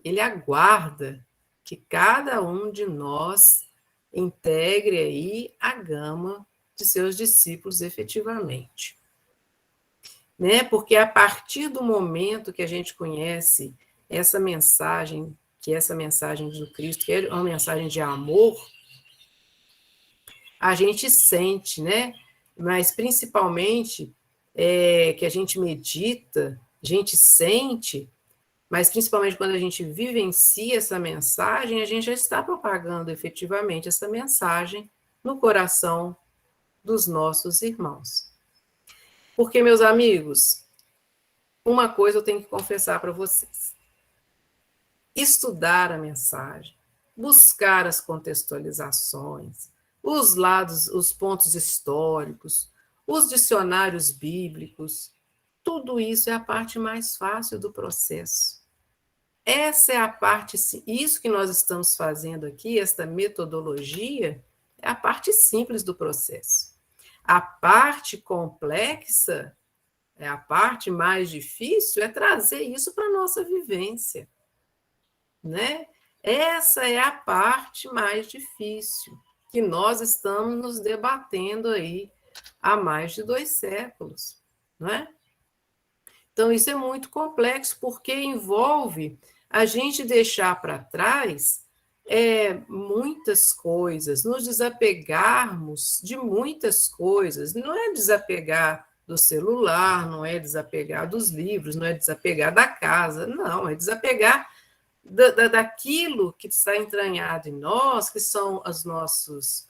Ele aguarda que cada um de nós integre aí a gama de seus discípulos efetivamente. Né? Porque a partir do momento que a gente conhece essa mensagem, que é essa mensagem do Cristo, que é uma mensagem de amor, a gente sente, né? Mas principalmente que a gente medita, a gente sente, mas principalmente quando a gente vivencia essa mensagem, a gente já está propagando efetivamente essa mensagem no coração dos nossos irmãos. Porque, meus amigos, uma coisa eu tenho que confessar para vocês. Estudar a mensagem, buscar as contextualizações, os lados, os pontos históricos, os dicionários bíblicos, tudo isso é a parte mais fácil do processo. Essa é a parte, isso que nós estamos fazendo aqui, esta metodologia, é a parte simples do processo. A parte complexa, a parte mais difícil, é trazer isso para a nossa vivência, né? Essa é a parte mais difícil. que nós estamos nos debatendo aí há mais de 2 séculos, não é? Então, isso é muito complexo, porque envolve a gente deixar para trás muitas coisas, nos desapegarmos de muitas coisas. Não é desapegar do celular, não é desapegar dos livros, não é desapegar da casa, não, é desapegar daquilo que está entranhado em nós, que são as nossas,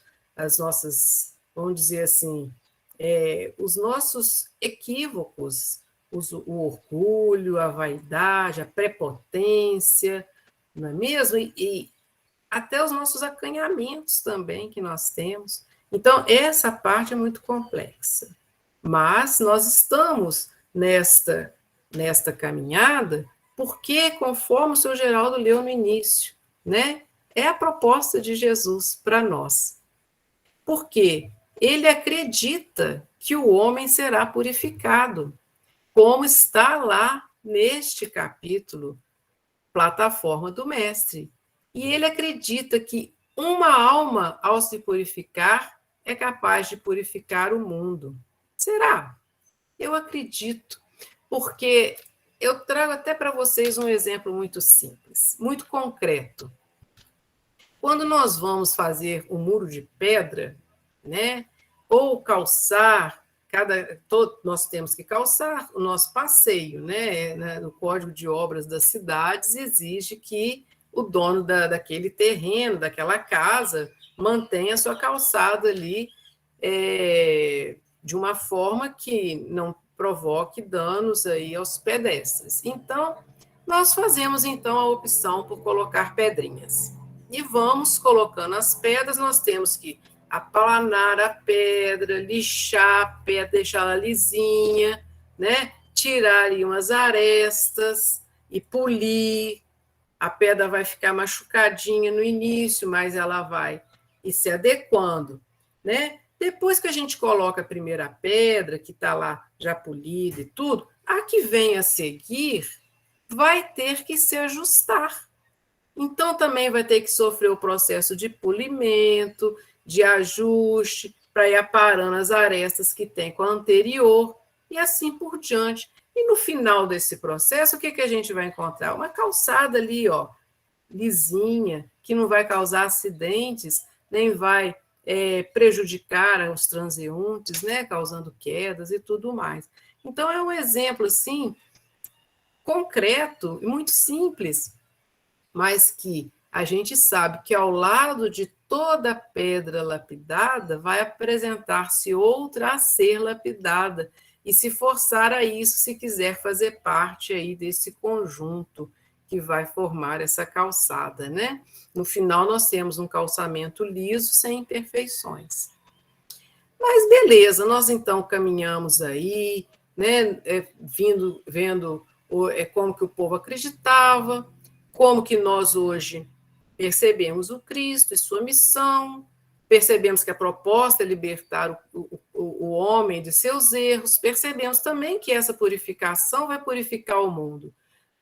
vamos dizer assim, os nossos equívocos, o orgulho, a vaidade, a prepotência, não é mesmo? E até os nossos acanhamentos também que nós temos. Então, essa parte é muito complexa. Mas nós estamos nesta caminhada porque, conforme o seu Geraldo leu no início, né, é a proposta de Jesus para nós. Porque ele acredita que o homem será purificado, como está lá neste capítulo, Plataforma do Mestre. E ele acredita que uma alma, ao se purificar, é capaz de purificar o mundo. Será? Eu acredito, porque eu trago até para vocês um exemplo muito simples, muito concreto. Quando nós vamos fazer um muro de pedra, né, ou calçar, nós temos que calçar o nosso passeio, né? No Código de Obras das Cidades exige que o dono daquele terreno, daquela casa, mantenha a sua calçada ali de uma forma que não provoque danos aí aos pedestres. Então, nós fazemos então a opção por colocar pedrinhas. E vamos colocando as pedras, nós temos que aplanar a pedra, lixar a pedra, deixá-la lisinha, né? Tirar ali umas arestas e polir. A pedra vai ficar machucadinha no início, mas ela vai ir se adequando, né? Depois que a gente coloca a primeira pedra, que está lá já polida e tudo, a que vem a seguir vai ter que se ajustar. Então, também vai ter que sofrer o processo de polimento, de ajuste, para ir aparando as arestas que tem com a anterior, e assim por diante. E no final desse processo, o que a gente vai encontrar? Uma calçada ali, ó, lisinha, que não vai causar acidentes, nem vai prejudicar os transeuntes, né, causando quedas e tudo mais. Então, é um exemplo, assim, concreto e muito simples, mas que a gente sabe que ao lado de toda pedra lapidada vai apresentar-se outra a ser lapidada, e se forçar a isso, se quiser fazer parte aí desse conjunto que vai formar essa calçada, né? No final, nós temos um calçamento liso, sem imperfeições. Mas beleza, nós então caminhamos aí, né? Vendo como que o povo acreditava, como que nós hoje percebemos o Cristo e sua missão, percebemos que a proposta é libertar o homem de seus erros, percebemos também que essa purificação vai purificar o mundo.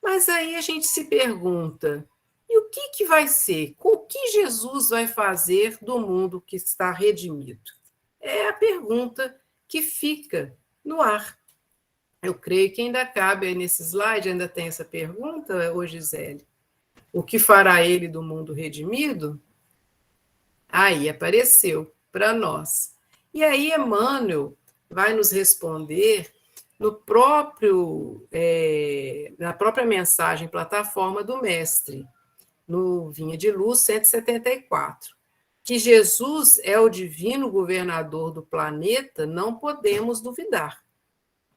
Mas aí a gente se pergunta, e o que vai ser? O que Jesus vai fazer do mundo que está redimido? É a pergunta que fica no ar. Eu creio que ainda cabe aí nesse slide, ainda tem essa pergunta, ô Gisele. O que fará ele do mundo redimido? Aí apareceu para nós. E aí Emmanuel vai nos responder na própria mensagem Plataforma do Mestre, no Vinha de Luz 174, que Jesus é o divino governador do planeta, não podemos duvidar.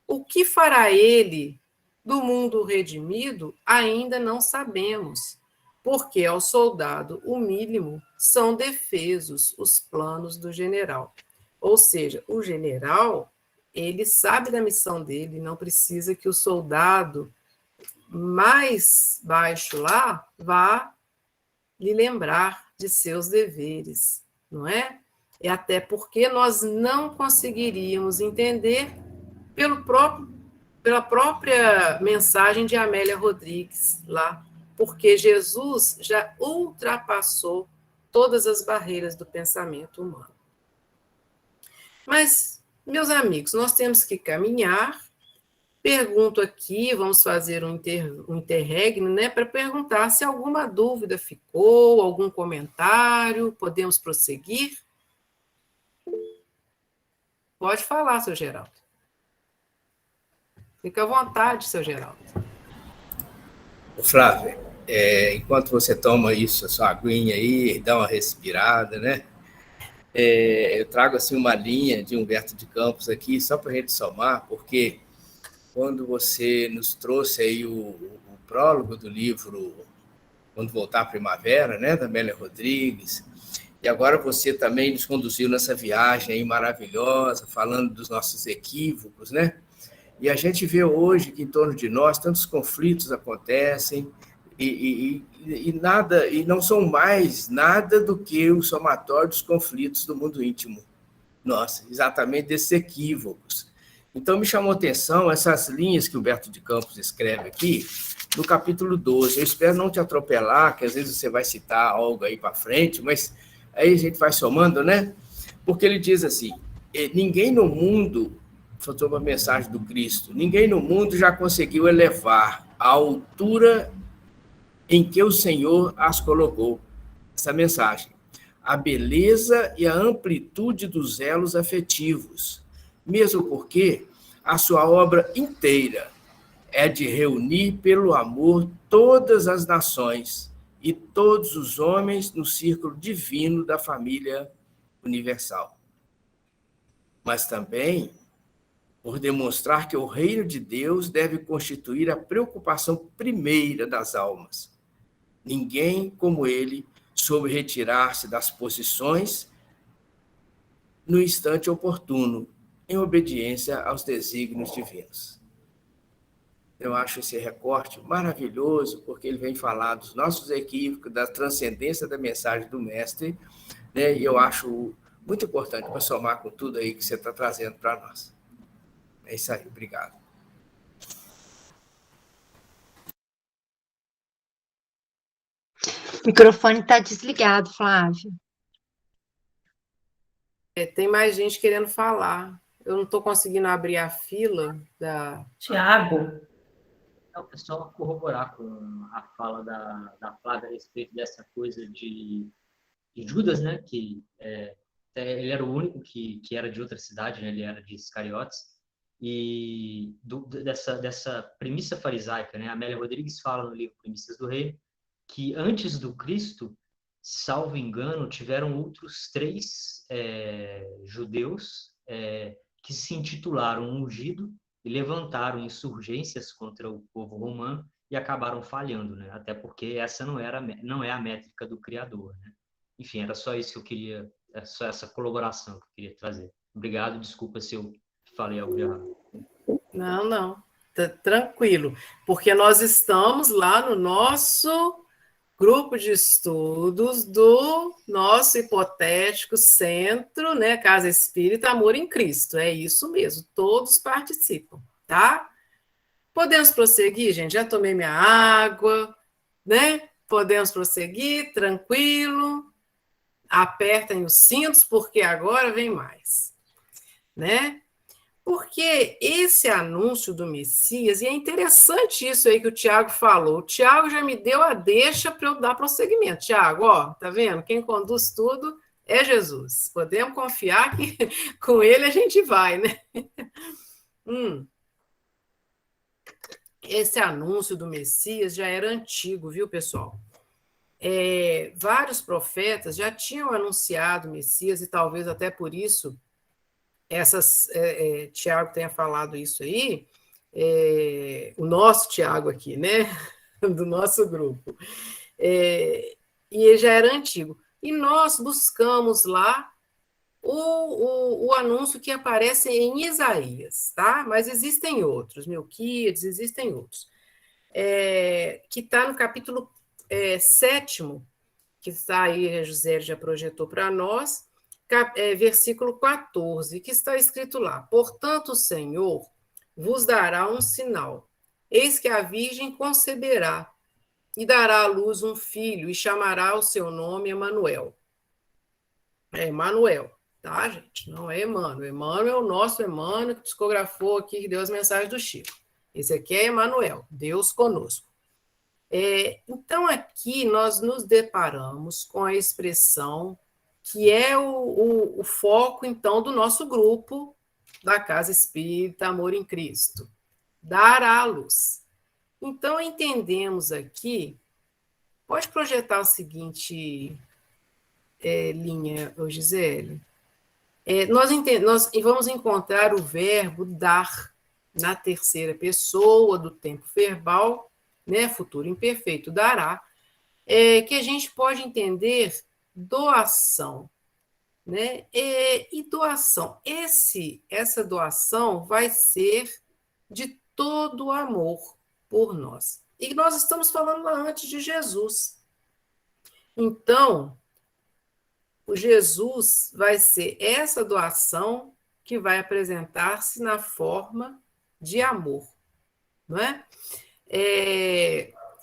O que fará ele do mundo redimido, ainda não sabemos, porque ao soldado o mínimo são defesos os planos do general. Ou seja, o general, ele sabe da missão dele, não precisa que o soldado mais baixo lá vá lhe lembrar de seus deveres, não é? E até porque nós não conseguiríamos entender pela própria mensagem de Amélia Rodrigues lá, porque Jesus já ultrapassou todas as barreiras do pensamento humano. Mas, meus amigos, nós temos que caminhar. Pergunto aqui, vamos fazer um interregno, né, para perguntar se alguma dúvida ficou, algum comentário, podemos prosseguir? Pode falar, seu Geraldo. Fica à vontade, seu Geraldo. Flávia, enquanto você toma isso, a sua aguinha aí, dá uma respirada, né? Eu trago assim uma linha de Humberto de Campos aqui, só para a gente somar, porque quando você nos trouxe aí o prólogo do livro Quando Voltar à Primavera, né, da Amélia Rodrigues, e agora você também nos conduziu nessa viagem aí maravilhosa, falando dos nossos equívocos, né? E a gente vê hoje que em torno de nós tantos conflitos acontecem e nada, e não são mais nada do que o somatório dos conflitos do mundo íntimo. Nossa, exatamente desses equívocos. Então, me chamou a atenção essas linhas que Humberto de Campos escreve aqui, no capítulo 12. Eu espero não te atropelar, que às vezes você vai citar algo aí para frente, mas aí a gente vai somando, né? Porque ele diz assim, ninguém no mundo, faltou uma mensagem do Cristo, ninguém no mundo já conseguiu elevar a altura em que o Senhor as colocou. Essa mensagem. A beleza e a amplitude dos elos afetivos, mesmo porque a sua obra inteira é de reunir pelo amor todas as nações e todos os homens no círculo divino da família universal. Mas também por demonstrar que o reino de Deus deve constituir a preocupação primeira das almas. Ninguém como ele soube retirar-se das posições no instante oportuno, em obediência aos desígnios divinos. Eu acho esse recorte maravilhoso, porque ele vem falar dos nossos equívocos, da transcendência da mensagem do Mestre, né? E eu acho muito importante para somar com tudo aí que você está trazendo para nós. É isso aí, obrigado. O microfone está desligado, Flávio. Tem mais gente querendo falar. Eu não estou conseguindo abrir a fila da... Tiago. É só corroborar com a fala da Flávia a respeito dessa coisa de Judas, né? Que ele era o único que era de outra cidade, né? Ele era de Iscariotes. E dessa premissa farisaica, né? A Amélia Rodrigues fala no livro Premissas do Reino que antes do Cristo, salvo engano, tiveram outros 3 judeus que se intitularam ungido e levantaram insurgências contra o povo romano e acabaram falhando, né? Até porque essa não é a métrica do Criador, né? Enfim, era só isso que eu queria, só essa colaboração que eu queria trazer. Obrigado, desculpa se eu falei algo de errado. Não, tranquilo, porque nós estamos lá no nosso grupo de estudos do nosso hipotético centro, né, Casa Espírita Amor em Cristo, é isso mesmo, todos participam, tá? Podemos prosseguir, gente? Já tomei minha água, né? Podemos prosseguir, tranquilo, apertem os cintos, porque agora vem mais, né? Porque esse anúncio do Messias, e é interessante isso aí que o Tiago falou, o Tiago já me deu a deixa para eu dar prosseguimento. Tiago, ó, tá vendo? Quem conduz tudo é Jesus. Podemos confiar que com ele a gente vai, né? Esse anúncio do Messias já era antigo, viu, pessoal? Vários profetas já tinham anunciado o Messias, e talvez até por isso Tiago tenha falado isso aí, o nosso Tiago aqui, né, do nosso grupo, e ele já era antigo. E nós buscamos lá o anúncio que aparece em Isaías, tá? Mas existem outros, Melquíades, existem outros, que está no capítulo 7º, que está aí, a José já projetou para nós, versículo 14, que está escrito lá: portanto, o Senhor vos dará um sinal. Eis que a virgem conceberá e dará à luz um filho e chamará o seu nome Emanuel. É Emanuel, tá, gente? Não é Emmanuel. Emmanuel é o nosso Emmanuel que psicografou aqui, que deu as mensagens do Chico. Esse aqui é Emanuel, Deus conosco. Então, aqui nós nos deparamos com a expressão que é o foco, então, do nosso grupo da Casa Espírita Amor em Cristo, dar à luz. Então, entendemos aqui, pode projetar o seguinte linha, Gisele. Nós vamos encontrar o verbo dar na terceira pessoa do tempo verbal, né, futuro imperfeito, dará, que a gente pode entender doação, né? E doação, essa doação vai ser de todo amor por nós. E nós estamos falando lá antes de Jesus. Então, o Jesus vai ser essa doação que vai apresentar-se na forma de amor, não é?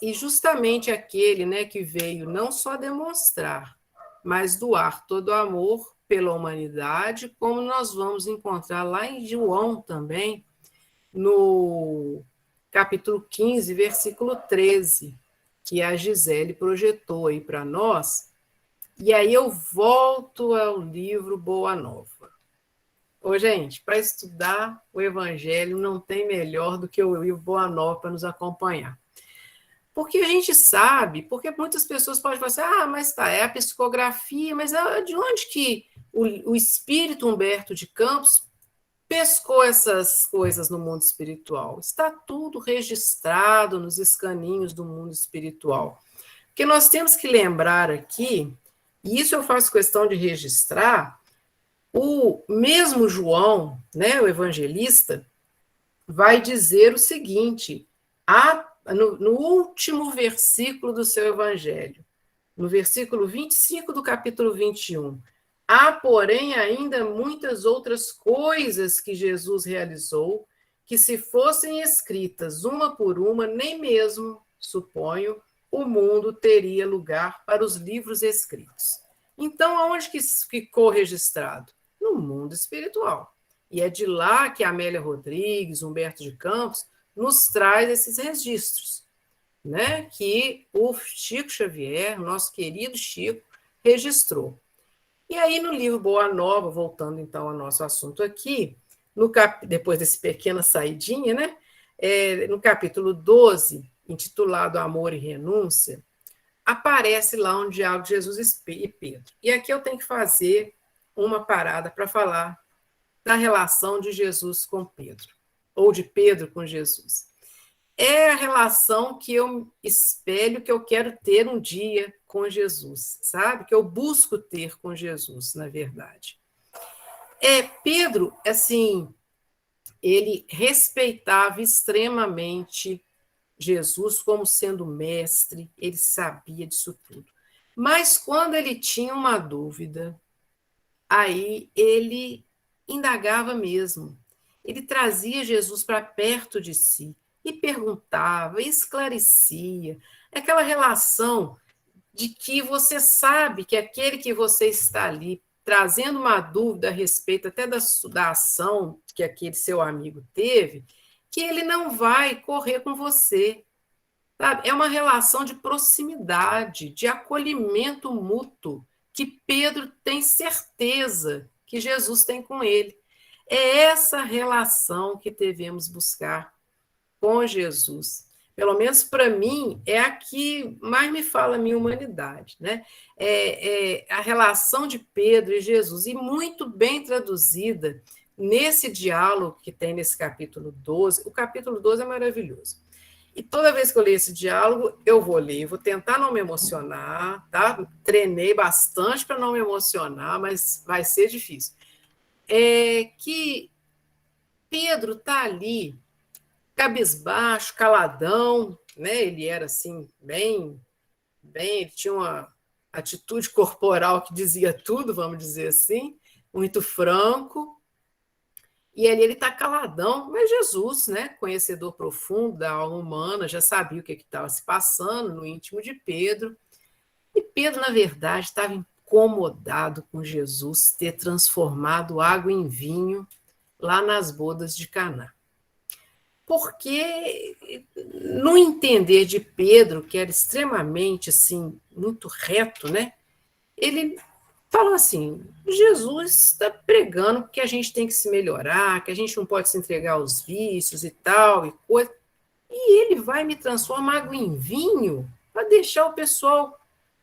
E justamente aquele, né, que veio não só demonstrar, mas doar todo o amor pela humanidade, como nós vamos encontrar lá em João também, no capítulo 15, versículo 13, que a Gisele projetou aí para nós. E aí eu volto ao livro Boa Nova. Ô, gente, para estudar o Evangelho não tem melhor do que o livro Boa Nova para nos acompanhar. Porque a gente sabe, porque muitas pessoas podem falar assim, mas tá, é a psicografia, mas de onde que o espírito Humberto de Campos pescou essas coisas no mundo espiritual? Está tudo registrado nos escaninhos do mundo espiritual. Porque nós temos que lembrar aqui, e isso eu faço questão de registrar, o mesmo João, né, o evangelista, vai dizer o seguinte, no último versículo do seu evangelho, no versículo 25 do capítulo 21, há, porém, ainda muitas outras coisas que Jesus realizou, que se fossem escritas uma por uma, nem mesmo, suponho, o mundo teria lugar para os livros escritos. Então, aonde que ficou registrado? No mundo espiritual. E é de lá que Amélia Rodrigues, Humberto de Campos, nos traz esses registros, né? Que o Chico Xavier, nosso querido Chico, registrou. E aí, no livro Boa Nova, voltando então ao nosso assunto aqui, depois dessa pequena saidinha, né? No capítulo 12, intitulado Amor e Renúncia, aparece lá um diálogo de Jesus e Pedro. E aqui eu tenho que fazer uma parada para falar da relação de Jesus com Pedro, ou de Pedro com Jesus. É a relação que eu espelho, que eu quero ter um dia com Jesus, sabe? Que eu busco ter com Jesus, na verdade. Pedro, assim, ele respeitava extremamente Jesus como sendo mestre, ele sabia disso tudo. Mas quando ele tinha uma dúvida, aí ele indagava mesmo. Ele trazia Jesus para perto de si e perguntava, esclarecia. Aquela relação de que você sabe que aquele que você está ali trazendo uma dúvida a respeito até da ação que aquele seu amigo teve, que ele não vai correr com você. Sabe? É uma relação de proximidade, de acolhimento mútuo, que Pedro tem certeza que Jesus tem com ele. É essa relação que devemos buscar com Jesus. Pelo menos para mim, é a que mais me fala a minha humanidade, né? A relação de Pedro e Jesus, e muito bem traduzida nesse diálogo que tem nesse capítulo 12. O capítulo 12 é maravilhoso. E toda vez que eu leio esse diálogo, eu vou ler, vou tentar não me emocionar, tá? Treinei bastante para não me emocionar, mas vai ser difícil. Que Pedro está ali, cabisbaixo, caladão, né? Ele era assim, bem, ele tinha uma atitude corporal que dizia tudo, vamos dizer assim, muito franco. E ali ele está caladão, mas Jesus, né, conhecedor profundo da alma humana, já sabia o que estava se passando no íntimo de Pedro. E Pedro, na verdade, estava incomodado com Jesus ter transformado água em vinho lá nas bodas de Caná. Porque, no entender de Pedro, que era extremamente, assim, muito reto, né? Ele falou assim, Jesus está pregando que a gente tem que se melhorar, que a gente não pode se entregar aos vícios e tal, e coisa. E ele vai me transformar água em vinho para deixar o pessoal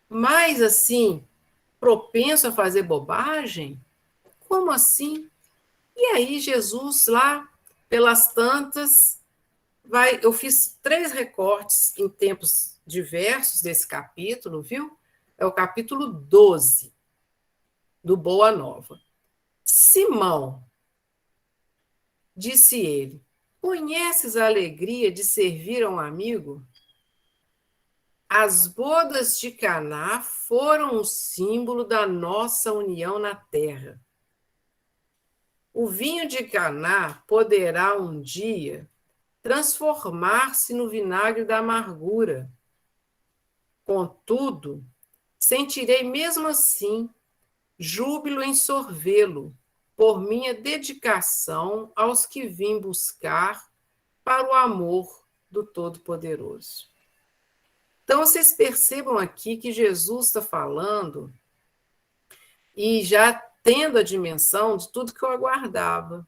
mais, assim, propenso a fazer bobagem? Como assim? E aí Jesus lá, pelas tantas, eu fiz 3 recortes em tempos diversos desse capítulo, viu? É o capítulo 12 do Boa Nova. Simão, disse ele, conheces a alegria de servir a um amigo? As bodas de Caná foram o símbolo da nossa união na terra. O vinho de Caná poderá um dia transformar-se no vinagre da amargura. Contudo, sentirei mesmo assim júbilo em sorvê-lo, por minha dedicação aos que vim buscar para o amor do Todo-Poderoso. Então, vocês percebam aqui que Jesus está falando e já tendo a dimensão de tudo que eu aguardava,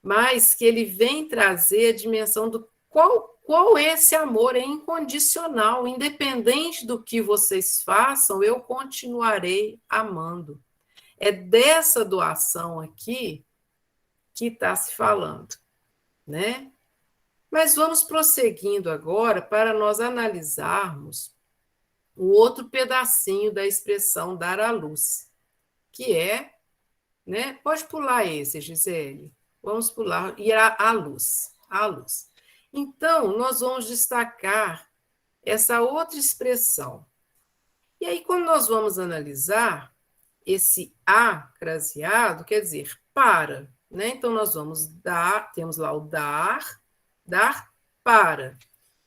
mas que ele vem trazer a dimensão do qual esse amor é incondicional, independente do que vocês façam, eu continuarei amando. É dessa doação aqui que está se falando, né? Mas vamos prosseguindo agora para nós analisarmos o outro pedacinho da expressão dar à luz, que é, né? Pode pular esse, Gisele. Vamos pular, ir à luz, à luz. Então, nós vamos destacar essa outra expressão. E aí, quando nós vamos analisar esse a craseado, quer dizer, para, né? Então, nós vamos dar, temos lá o dar para.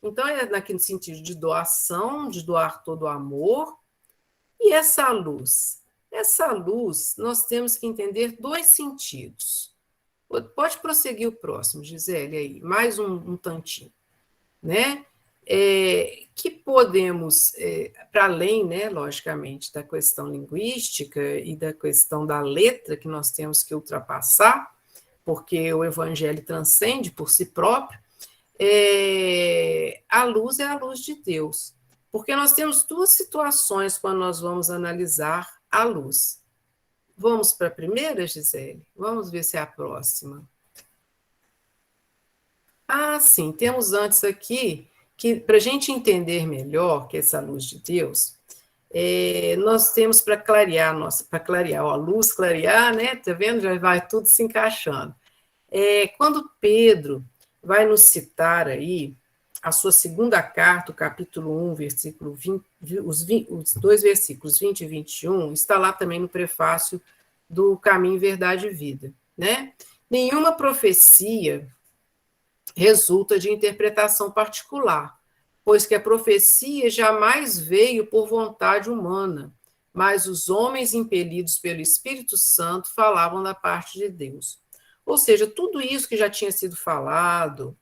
Então, é naquele sentido de doação, de doar todo o amor. E essa luz? Essa luz, nós temos que entender 2 sentidos. Pode prosseguir o próximo, Gisele, aí, mais um tantinho, né? Que podemos, para além, né, logicamente, da questão linguística e da questão da letra que nós temos que ultrapassar, porque o evangelho transcende por si próprio, a luz é a luz de Deus, porque nós temos 2 situações quando nós vamos analisar a luz. Vamos para a primeira, Gisele? Vamos ver se é a próxima. Ah, sim, temos antes aqui, que para a gente entender melhor que essa luz de Deus, nós temos para clarear, a luz clarear, né? Tá vendo? Já vai tudo se encaixando. Quando Pedro vai nos citar aí a sua segunda carta, o capítulo 1, versículo 20, os 2 versículos 20 e 21, está lá também no prefácio do Caminho, Verdade e Vida, né? Nenhuma profecia resulta de interpretação particular, pois que a profecia jamais veio por vontade humana, mas os homens impelidos pelo Espírito Santo falavam da parte de Deus. Ou seja, tudo isso que já tinha sido falado,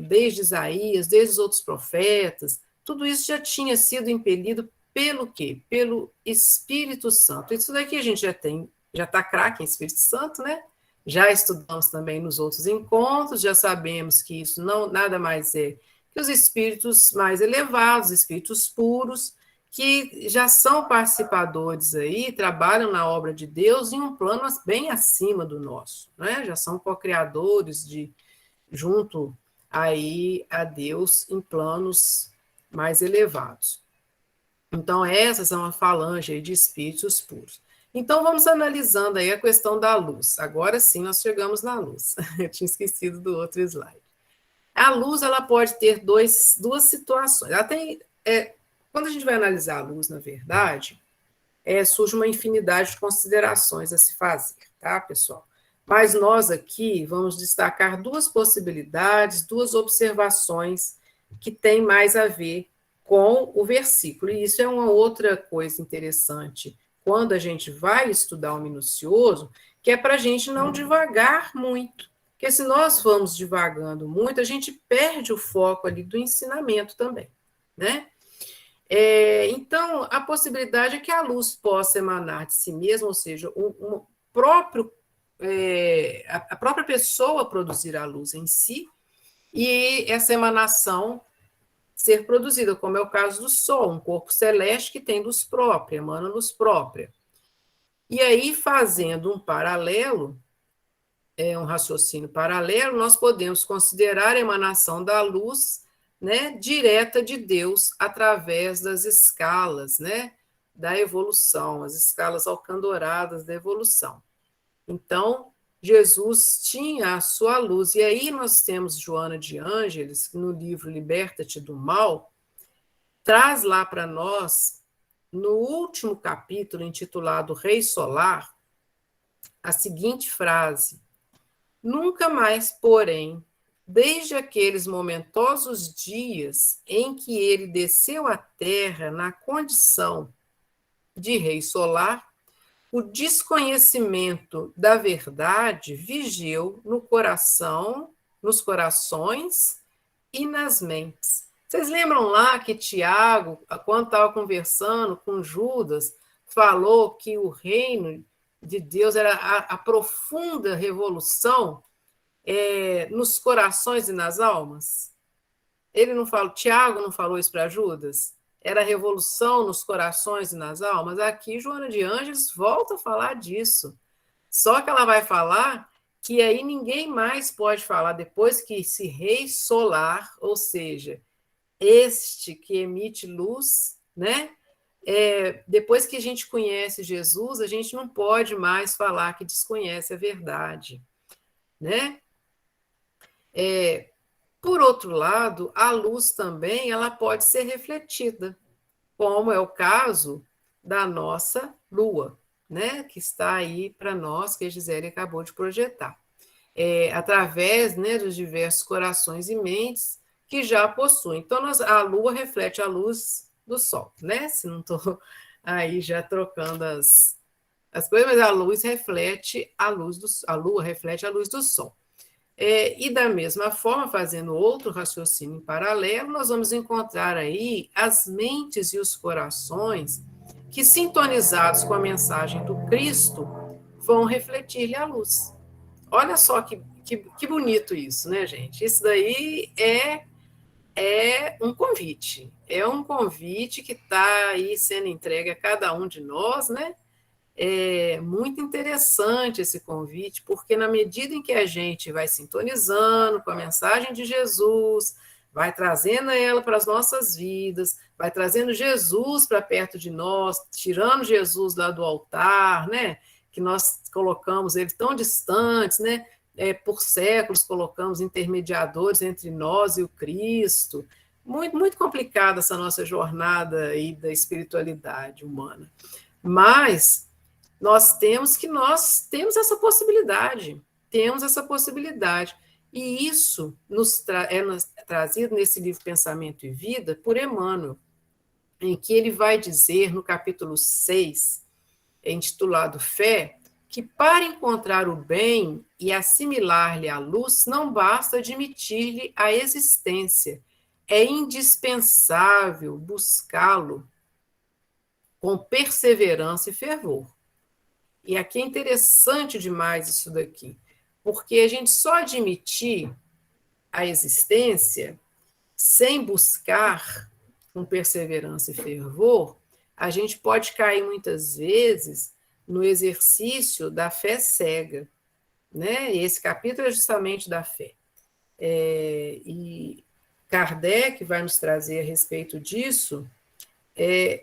desde Isaías, desde os outros profetas, tudo isso já tinha sido impelido pelo quê? Pelo Espírito Santo. Isso daqui a gente já está craque em Espírito Santo, né? Já estudamos também nos outros encontros, já sabemos que isso nada mais é que os espíritos mais elevados, espíritos puros, que já são participadores aí, trabalham na obra de Deus em um plano bem acima do nosso, né? Já são co-criadores junto aí a Deus em planos mais elevados. Então, essas são a falange aí de espíritos puros. Então, vamos analisando aí a questão da luz. Agora sim, nós chegamos na luz. Eu tinha esquecido do outro slide. A luz, ela pode ter duas situações. Ela tem, quando a gente vai analisar a luz, na verdade, surge uma infinidade de considerações a se fazer, tá, pessoal? Mas nós aqui vamos destacar 2 possibilidades, 2 observações que têm mais a ver com o versículo. E isso é uma outra coisa interessante, quando a gente vai estudar o minucioso, que é para a gente não divagar muito. Porque se nós vamos divagando muito, a gente perde o foco ali do ensinamento também, né? Então, a possibilidade é que a luz possa emanar de si mesma, ou seja, a própria pessoa produzir a luz em si, e essa emanação ser produzida, como é o caso do Sol, um corpo celeste que tem luz própria, emana luz própria. E aí, fazendo um paralelo, um raciocínio paralelo, nós podemos considerar a emanação da luz, né, direta de Deus através das escalas, né, da evolução, as escalas alcandoradas da evolução. Então, Jesus tinha a sua luz. E aí nós temos Joana de Ângeles, que no livro Liberta-te do Mal, traz lá para nós, no último capítulo, intitulado Rei Solar, a seguinte frase: nunca mais, porém, desde aqueles momentosos dias em que ele desceu à terra na condição de Rei Solar, o desconhecimento da verdade vigiu no coração, nos corações e nas mentes. Vocês lembram lá que Tiago, quando estava conversando com Judas, falou que o reino de Deus era a profunda revolução nos corações e nas almas? Ele não falou, Tiago não falou isso para Judas? Era a revolução nos corações e nas almas? Aqui, Joana de Ângeles volta a falar disso. Só que ela vai falar que aí ninguém mais pode falar, depois que esse rei solar, ou seja, este que emite luz, né? Depois que a gente conhece Jesus, a gente não pode mais falar que desconhece a verdade, né? Por outro lado, a luz também ela pode ser refletida, como é o caso da nossa Lua, né, que está aí para nós, que a Gisele acabou de projetar, através, né, dos diversos corações e mentes que já possuem. Então, a Lua reflete a luz do Sol, né? Se não estou aí já trocando as coisas, mas a luz reflete a Lua reflete a luz do Sol. E da mesma forma, fazendo outro raciocínio em paralelo, nós vamos encontrar aí as mentes e os corações que, sintonizados com a mensagem do Cristo, vão refletir-lhe a luz. Olha só que bonito isso, né, gente? Isso daí é um convite. É um convite que está aí sendo entregue a cada um de nós, né? É muito interessante esse convite, porque na medida em que a gente vai sintonizando com a mensagem de Jesus, vai trazendo ela para as nossas vidas, vai trazendo Jesus para perto de nós, tirando Jesus lá do altar, né? Que nós colocamos ele tão distantes, né? Por séculos colocamos intermediadores entre nós e o Cristo. Muito, muito complicada essa nossa jornada aí da espiritualidade humana. Mas nós temos essa possibilidade, e isso é trazido nesse livro Pensamento e Vida por Emmanuel, em que ele vai dizer, no capítulo 6, intitulado Fé, que para encontrar o bem e assimilar-lhe a luz, não basta admitir-lhe a existência, é indispensável buscá-lo com perseverança e fervor. E aqui é interessante demais isso daqui, porque a gente só admitir a existência sem buscar com perseverança e fervor, a gente pode cair muitas vezes no exercício da fé cega, né? E esse capítulo é justamente da fé. E Kardec vai nos trazer a respeito disso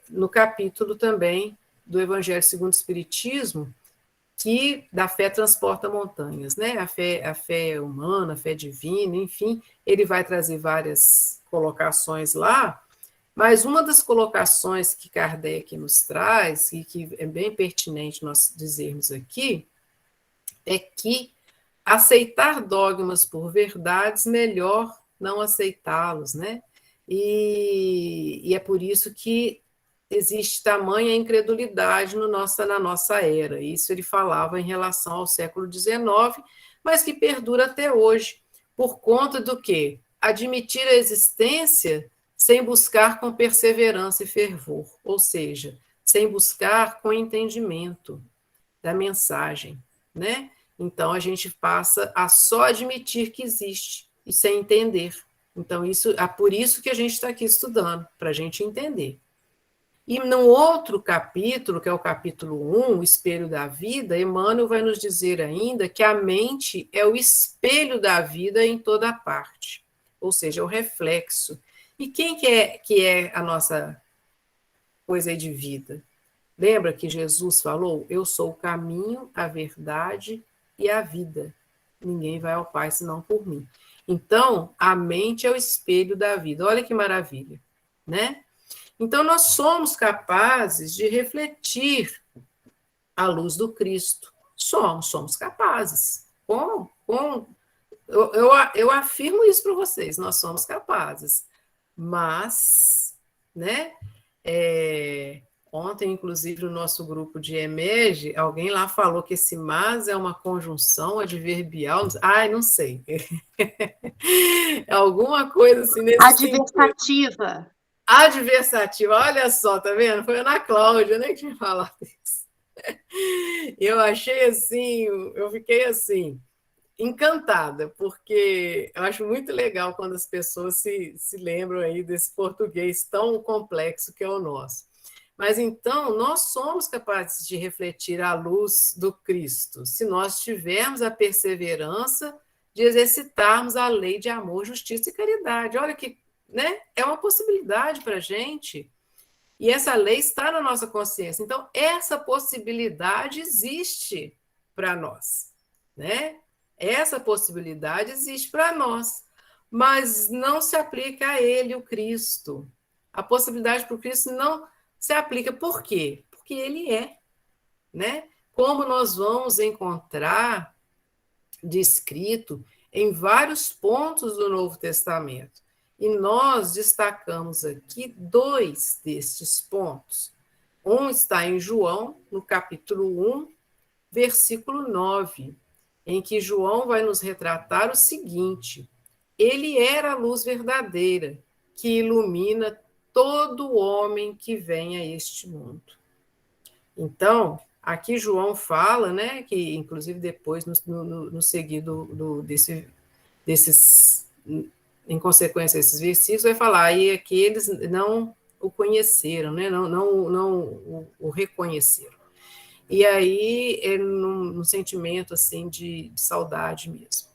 no capítulo também do Evangelho segundo o Espiritismo, que da fé transporta montanhas, né? A fé humana, a fé divina, enfim, ele vai trazer várias colocações lá, mas uma das colocações que Kardec nos traz, e que é bem pertinente nós dizermos aqui, é que aceitar dogmas por verdades, melhor não aceitá-los, né? E é por isso que existe tamanha incredulidade na nossa era. Isso ele falava em relação ao século XIX, mas que perdura até hoje, por conta do quê? Admitir a existência sem buscar com perseverança e fervor, ou seja, sem buscar com entendimento da mensagem, né? Então a gente passa a só admitir que existe e sem entender. Então isso é por isso que a gente está aqui estudando, para a gente entender. E no outro capítulo, que é o capítulo 1, o espelho da vida, Emmanuel vai nos dizer ainda que a mente é o espelho da vida em toda parte, ou seja, o reflexo. E quem que é a nossa coisa de vida? Lembra que Jesus falou: eu sou o caminho, a verdade e a vida. Ninguém vai ao Pai senão por mim. Então, a mente é o espelho da vida. Olha que maravilha, né? Então, nós somos capazes de refletir a luz do Cristo. Somos capazes. Eu afirmo isso para vocês, nós somos capazes. Mas, né? Ontem, inclusive, no nosso grupo de EMEG, alguém lá falou que esse mas é uma conjunção adverbial. Ai, não sei. Alguma coisa assim nesse Adversativa. sentido. Adversativa, olha só, tá vendo? Foi a Ana Cláudia, né, que tinha falado isso. Eu achei assim, eu fiquei assim, encantada, porque eu acho muito legal quando as pessoas se lembram aí desse português tão complexo que é o nosso. Mas então, nós somos capazes de refletir a luz do Cristo, se nós tivermos a perseverança de exercitarmos a lei de amor, justiça e caridade. Olha que, né? É uma possibilidade para a gente. E essa lei está na nossa consciência. Então, essa possibilidade existe para nós, né? Essa possibilidade existe para nós, mas não se aplica a ele, o Cristo. A possibilidade para o Cristo não se aplica. Por quê? Porque ele é, né? Como nós vamos encontrar descrito em vários pontos do Novo Testamento. E nós destacamos aqui 2 destes pontos. Um está em João, no capítulo 1, versículo 9, em que João vai nos retratar o seguinte: ele era a luz verdadeira, que ilumina todo homem que vem a este mundo. Então, aqui João fala, né, que inclusive depois, no seguido desses, em consequência desses versículos, vai falar aí que eles não o conheceram, né, não o reconheceram. E aí é num sentimento assim de saudade mesmo,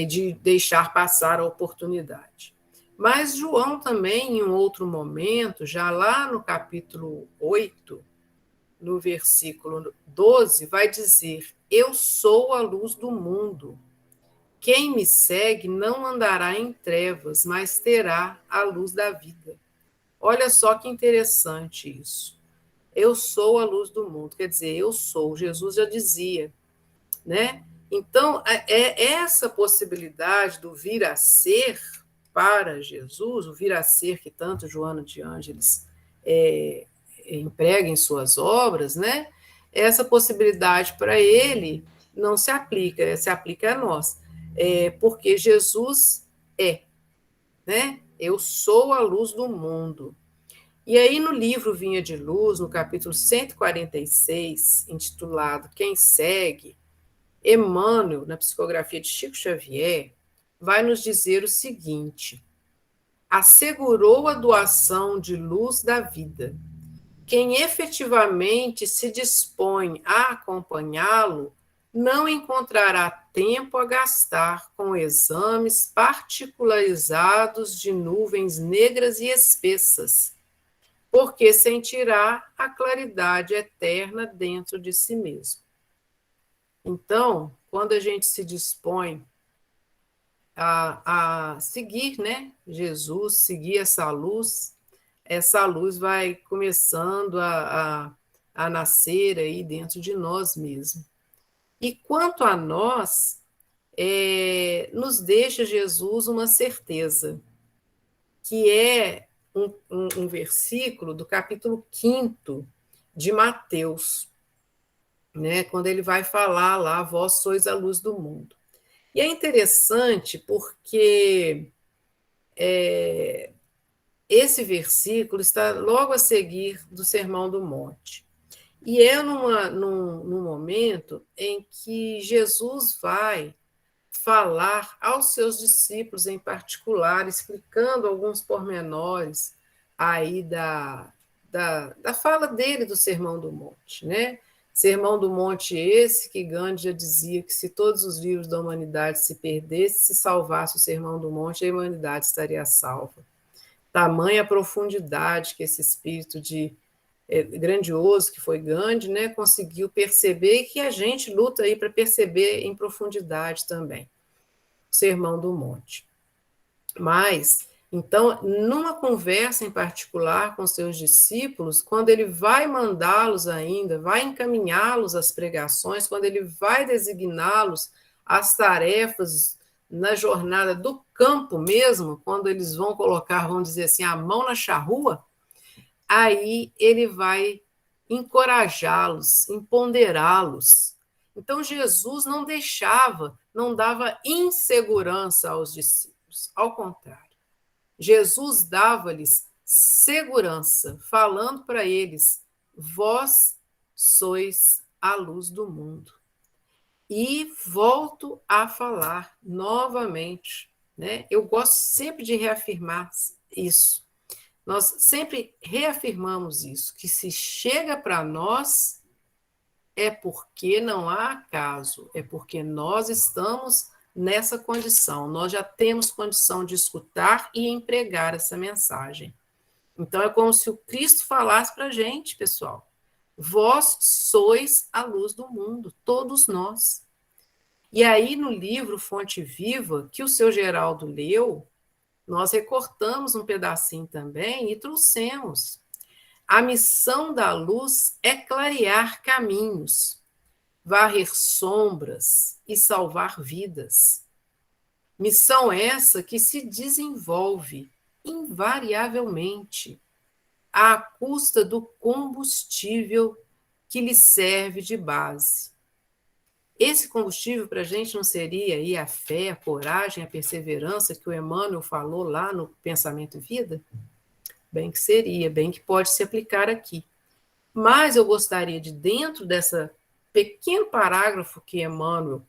de deixar passar a oportunidade. Mas João também, em um outro momento, já lá no capítulo 8, no versículo 12, vai dizer: eu sou a luz do mundo. Quem me segue não andará em trevas, mas terá a luz da vida. Olha só que interessante isso. Eu sou a luz do mundo, quer dizer, eu sou. Jesus já dizia, né? Então, é essa possibilidade do vir a ser para Jesus, o vir a ser que tanto Joana de Ângeles emprega em suas obras, né? Essa possibilidade para ele não se aplica, se aplica a nós, porque Jesus é, né? Eu sou a luz do mundo. E aí no livro Vinha de Luz, no capítulo 146, intitulado Quem Segue, Emmanuel, na psicografia de Chico Xavier, vai nos dizer o seguinte: assegurou a doação de luz da vida. Quem efetivamente se dispõe a acompanhá-lo não encontrará tempo a gastar com exames particularizados de nuvens negras e espessas, porque sentirá a claridade eterna dentro de si mesmo. Então, quando a gente se dispõe a seguir, né, Jesus, seguir essa luz vai começando a nascer aí dentro de nós mesmos. E quanto a nós, nos deixa Jesus uma certeza. que é um versículo do capítulo 5 de Mateus, né, quando ele vai falar lá, vós sois a luz do mundo. E é interessante porque esse versículo está logo a seguir do Sermão do Monte. E é num momento em que Jesus vai falar aos seus discípulos em particular, explicando alguns pormenores aí da fala dele do Sermão do Monte, né? Sermão do Monte esse que Gandhi já dizia que se todos os livros da humanidade se perdessem, se salvasse o Sermão do Monte, a humanidade estaria salva. Tamanha profundidade que esse espírito grandioso que foi Gandhi, né, conseguiu perceber e que a gente luta aí para perceber em profundidade também. O Sermão do Monte. Mas, então, numa conversa em particular com seus discípulos, quando ele vai mandá-los ainda, vai encaminhá-los às pregações, quando ele vai designá-los às tarefas na jornada do campo mesmo, quando eles vão colocar, vamos dizer assim, a mão na charrua, aí ele vai encorajá-los, empoderá-los. Então, Jesus não deixava, não dava insegurança aos discípulos, ao contrário. Jesus dava-lhes segurança, falando para eles: vós sois a luz do mundo. E volto a falar novamente, né? Eu gosto sempre de reafirmar isso. Nós sempre reafirmamos isso, que se chega para nós é porque não há acaso, é porque nós estamos nessa condição, nós já temos condição de escutar e empregar essa mensagem. Então é como se o Cristo falasse para a gente, pessoal, vós sois a luz do mundo, todos nós. E aí no livro Fonte Viva, que o seu Geraldo leu, nós recortamos um pedacinho também e trouxemos. A missão da luz é clarear caminhos, varrer sombras e salvar vidas. Missão essa que se desenvolve invariavelmente à custa do combustível que lhe serve de base. Esse combustível para a gente não seria aí a fé, a coragem, a perseverança que o Emmanuel falou lá no Pensamento e Vida? Bem que seria, bem que pode se aplicar aqui. Mas eu gostaria de, dentro desse pequeno parágrafo que Emmanuel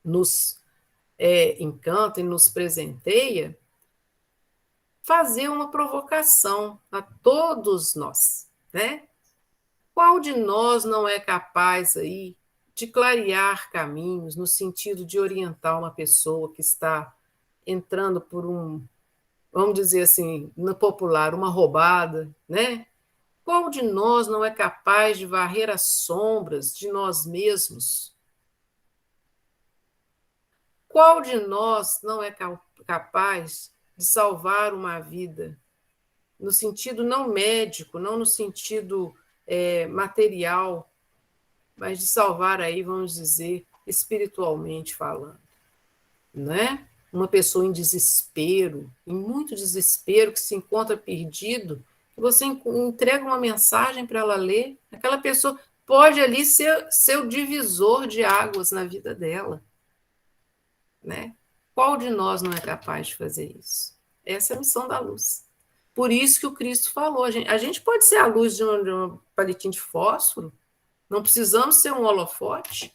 nos encanta e nos presenteia, fazer uma provocação a todos nós, né? Qual de nós não é capaz aí de clarear caminhos no sentido de orientar uma pessoa que está entrando por vamos dizer assim, no popular, uma roubada, né? Qual de nós não é capaz de varrer as sombras de nós mesmos? Qual de nós não é capaz de salvar uma vida? No sentido não médico, não no sentido material, mas de salvar aí, vamos dizer, espiritualmente falando, né? Uma pessoa em desespero, em muito desespero, que se encontra perdido, que você entrega uma mensagem para ela ler, aquela pessoa pode ali ser seu divisor de águas na vida dela, né? Qual de nós não é capaz de fazer isso? Essa é a missão da luz. Por isso que o Cristo falou, a gente pode ser a luz de um palitinho de fósforo, não precisamos ser um holofote,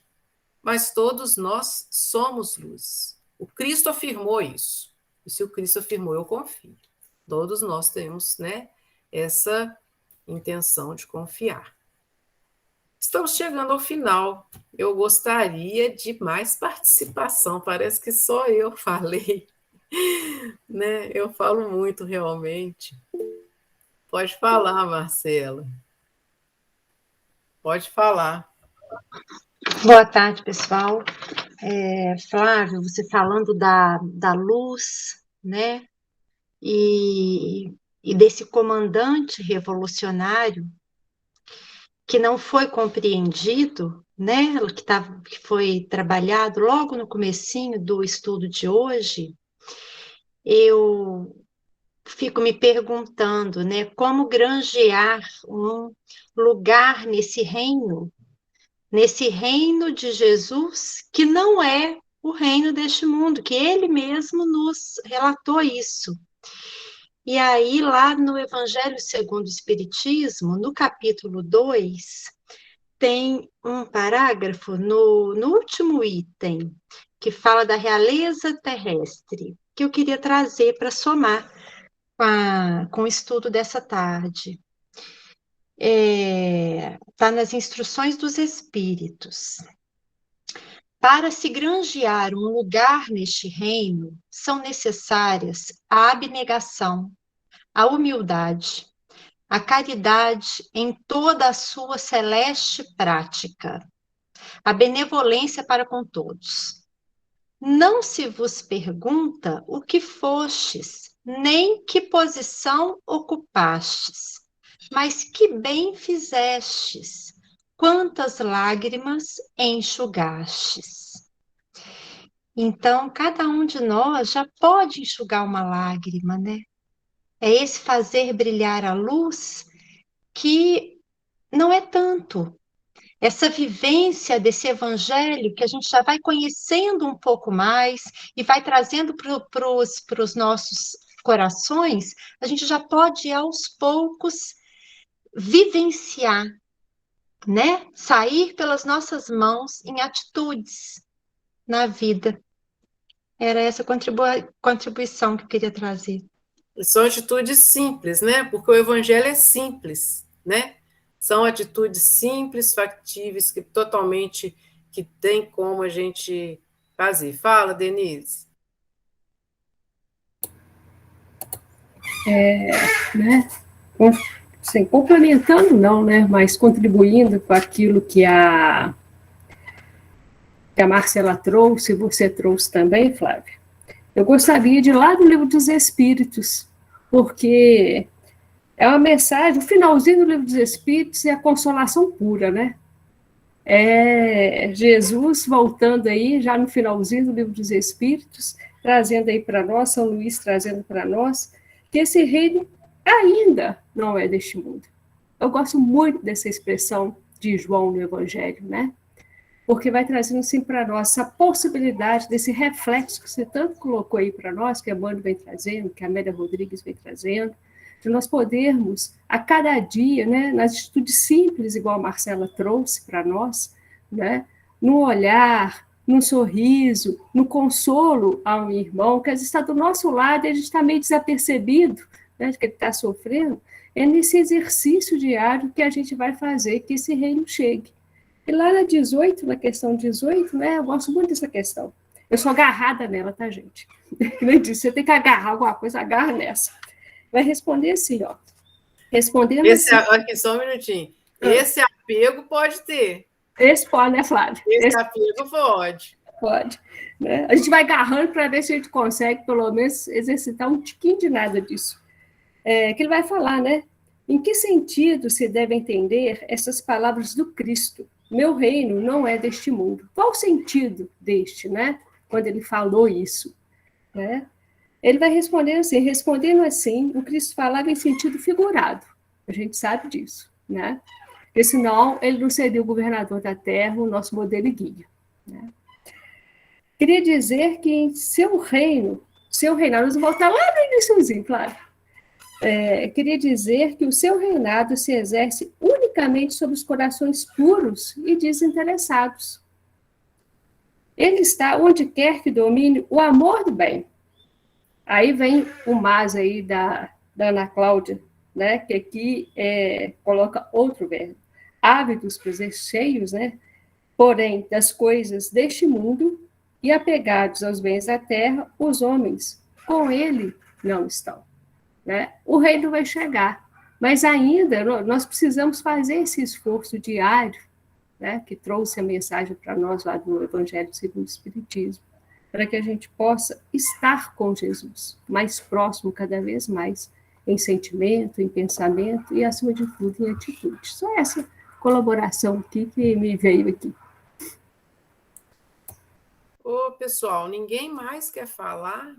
mas todos nós somos luz. O Cristo afirmou isso. E se o Cristo afirmou, eu confio. Todos nós temos, né, essa intenção de confiar. Estamos chegando ao final. Eu gostaria de mais participação. Parece que só eu falei, né? Eu falo muito realmente. Pode falar, Marcela. Pode falar. Boa tarde, pessoal. Flávio, você falando da luz, né? E desse comandante revolucionário que não foi compreendido, né? Que foi trabalhado logo no comecinho do estudo de hoje. Eu fico me perguntando, né, como granjear um lugar nesse reino de Jesus, que não é o reino deste mundo, que ele mesmo nos relatou isso. E aí, lá no Evangelho segundo o Espiritismo, no capítulo 2, tem um parágrafo no último item, que fala da realeza terrestre, que eu queria trazer para somar com o estudo dessa tarde. Está nas instruções dos Espíritos. Para se granjear um lugar neste reino, são necessárias a abnegação, a humildade, a caridade em toda a sua celeste prática, a benevolência para com todos. Não se vos pergunta o que fostes, nem que posição ocupastes, mas que bem fizestes, quantas lágrimas enxugastes. Então, cada um de nós já pode enxugar uma lágrima, né? É esse fazer brilhar a luz que não é tanto. Essa vivência desse evangelho que a gente já vai conhecendo um pouco mais e vai trazendo para os nossos corações, a gente já pode, aos poucos, vivenciar, né? Sair pelas nossas mãos em atitudes na vida. Era essa contribuição que eu queria trazer. São atitudes simples, né? Porque o evangelho é simples, né? São atitudes simples, factíveis, que tem como a gente fazer. Fala, Denise. Né? Assim, complementando não, né? Mas contribuindo com aquilo que a Marcela trouxe, você trouxe também, Flávia. Eu gostaria de ir lá do Livro dos Espíritos, porque é uma mensagem, o finalzinho do Livro dos Espíritos é a consolação pura, né? É Jesus voltando aí, já no finalzinho do Livro dos Espíritos, trazendo aí para nós, São Luís trazendo para nós, que esse reino ainda não é deste mundo. Eu gosto muito dessa expressão de João no Evangelho, né? Porque vai trazendo assim para nós essa possibilidade desse reflexo que você tanto colocou aí para nós, que a Mano vem trazendo, que a Amélia Rodrigues vem trazendo, de nós podermos, a cada dia, né, nas atitudes simples, igual a Marcela trouxe para nós, né, no olhar, no sorriso, no consolo ao irmão, que às vezes está do nosso lado e a gente está meio desapercebido, né, de que ele está sofrendo, é nesse exercício diário que a gente vai fazer que esse reino chegue. E lá na 18, na questão 18, né, eu gosto muito dessa questão. Eu sou agarrada nela, tá, gente? Como disse, você tem que agarrar alguma coisa, agarra nessa. Vai responder assim, ó. Respondendo assim. Aqui, só um minutinho. Esse apego pode ter. Esse pode, né, Flávia? Esse apego pode. Pode. Né? A gente vai agarrando para ver se a gente consegue, pelo menos, exercitar um tiquinho de nada disso. Que ele vai falar, né? Em que sentido se deve entender essas palavras do Cristo? Meu reino não é deste mundo. Qual o sentido deste, né? Quando ele falou isso, né? Ele vai respondendo assim, o Cristo falava em sentido figurado. A gente sabe disso, né? Porque senão ele não seria o governador da terra, o nosso modelo e guia, né? Queria dizer que em seu reinado, nós vamos voltar lá no iniciozinho, claro. Queria dizer que o seu reinado se exerce unicamente sobre os corações puros e desinteressados. Ele está onde quer que domine o amor do bem. Aí vem o mas aí da Ana Cláudia, né, que aqui coloca outro verbo. Ávidos, quer dizer, cheios, né, porém, das coisas deste mundo e apegados aos bens da terra, os homens com ele não estão. Né? O reino vai chegar, mas ainda nós precisamos fazer esse esforço diário, né, que trouxe a mensagem para nós lá do Evangelho segundo o Espiritismo, para que a gente possa estar com Jesus, mais próximo cada vez mais, em sentimento, em pensamento e, acima de tudo, em atitude. Só essa colaboração aqui que me veio aqui. Pessoal, ninguém mais quer falar?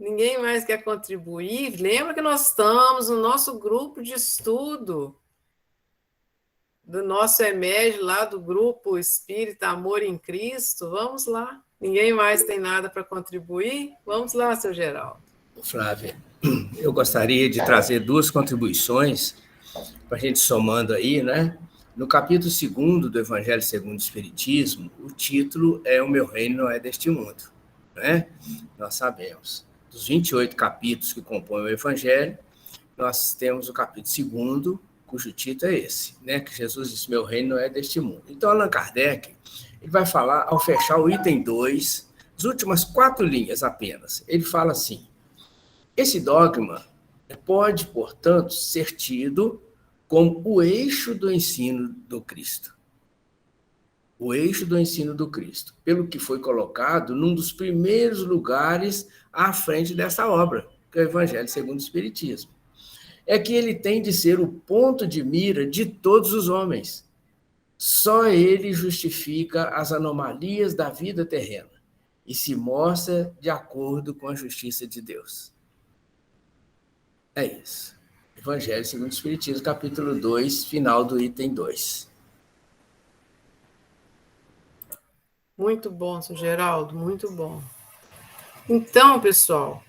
Ninguém mais quer contribuir? Lembra que nós estamos no nosso grupo de estudo, do nosso EMEG, lá do Grupo Espírita Amor em Cristo. Vamos lá. Ninguém mais tem nada para contribuir? Vamos lá, seu Geraldo. Flávia, eu gostaria de trazer 2 contribuições para a gente somando aí, né? No capítulo 2 do Evangelho segundo o Espiritismo, o título é O Meu Reino Não É Deste Mundo, né? Nós sabemos. Dos 28 capítulos que compõem o Evangelho, nós temos o capítulo 2, cujo título é esse, né? Que Jesus disse, meu reino não é deste mundo. Então, Allan Kardec, ele vai falar, ao fechar o item 2, as últimas 4 linhas apenas, ele fala assim, esse dogma pode, portanto, ser tido como o eixo do ensino do Cristo. O eixo do ensino do Cristo, pelo que foi colocado num dos primeiros lugares à frente dessa obra, que é o Evangelho segundo o Espiritismo. É que ele tem de ser o ponto de mira de todos os homens. Só ele justifica as anomalias da vida terrena e se mostra de acordo com a justiça de Deus. É isso. Evangelho segundo o Espiritismo, capítulo 2, final do item 2. Muito bom, seu Geraldo, muito bom. Então, pessoal,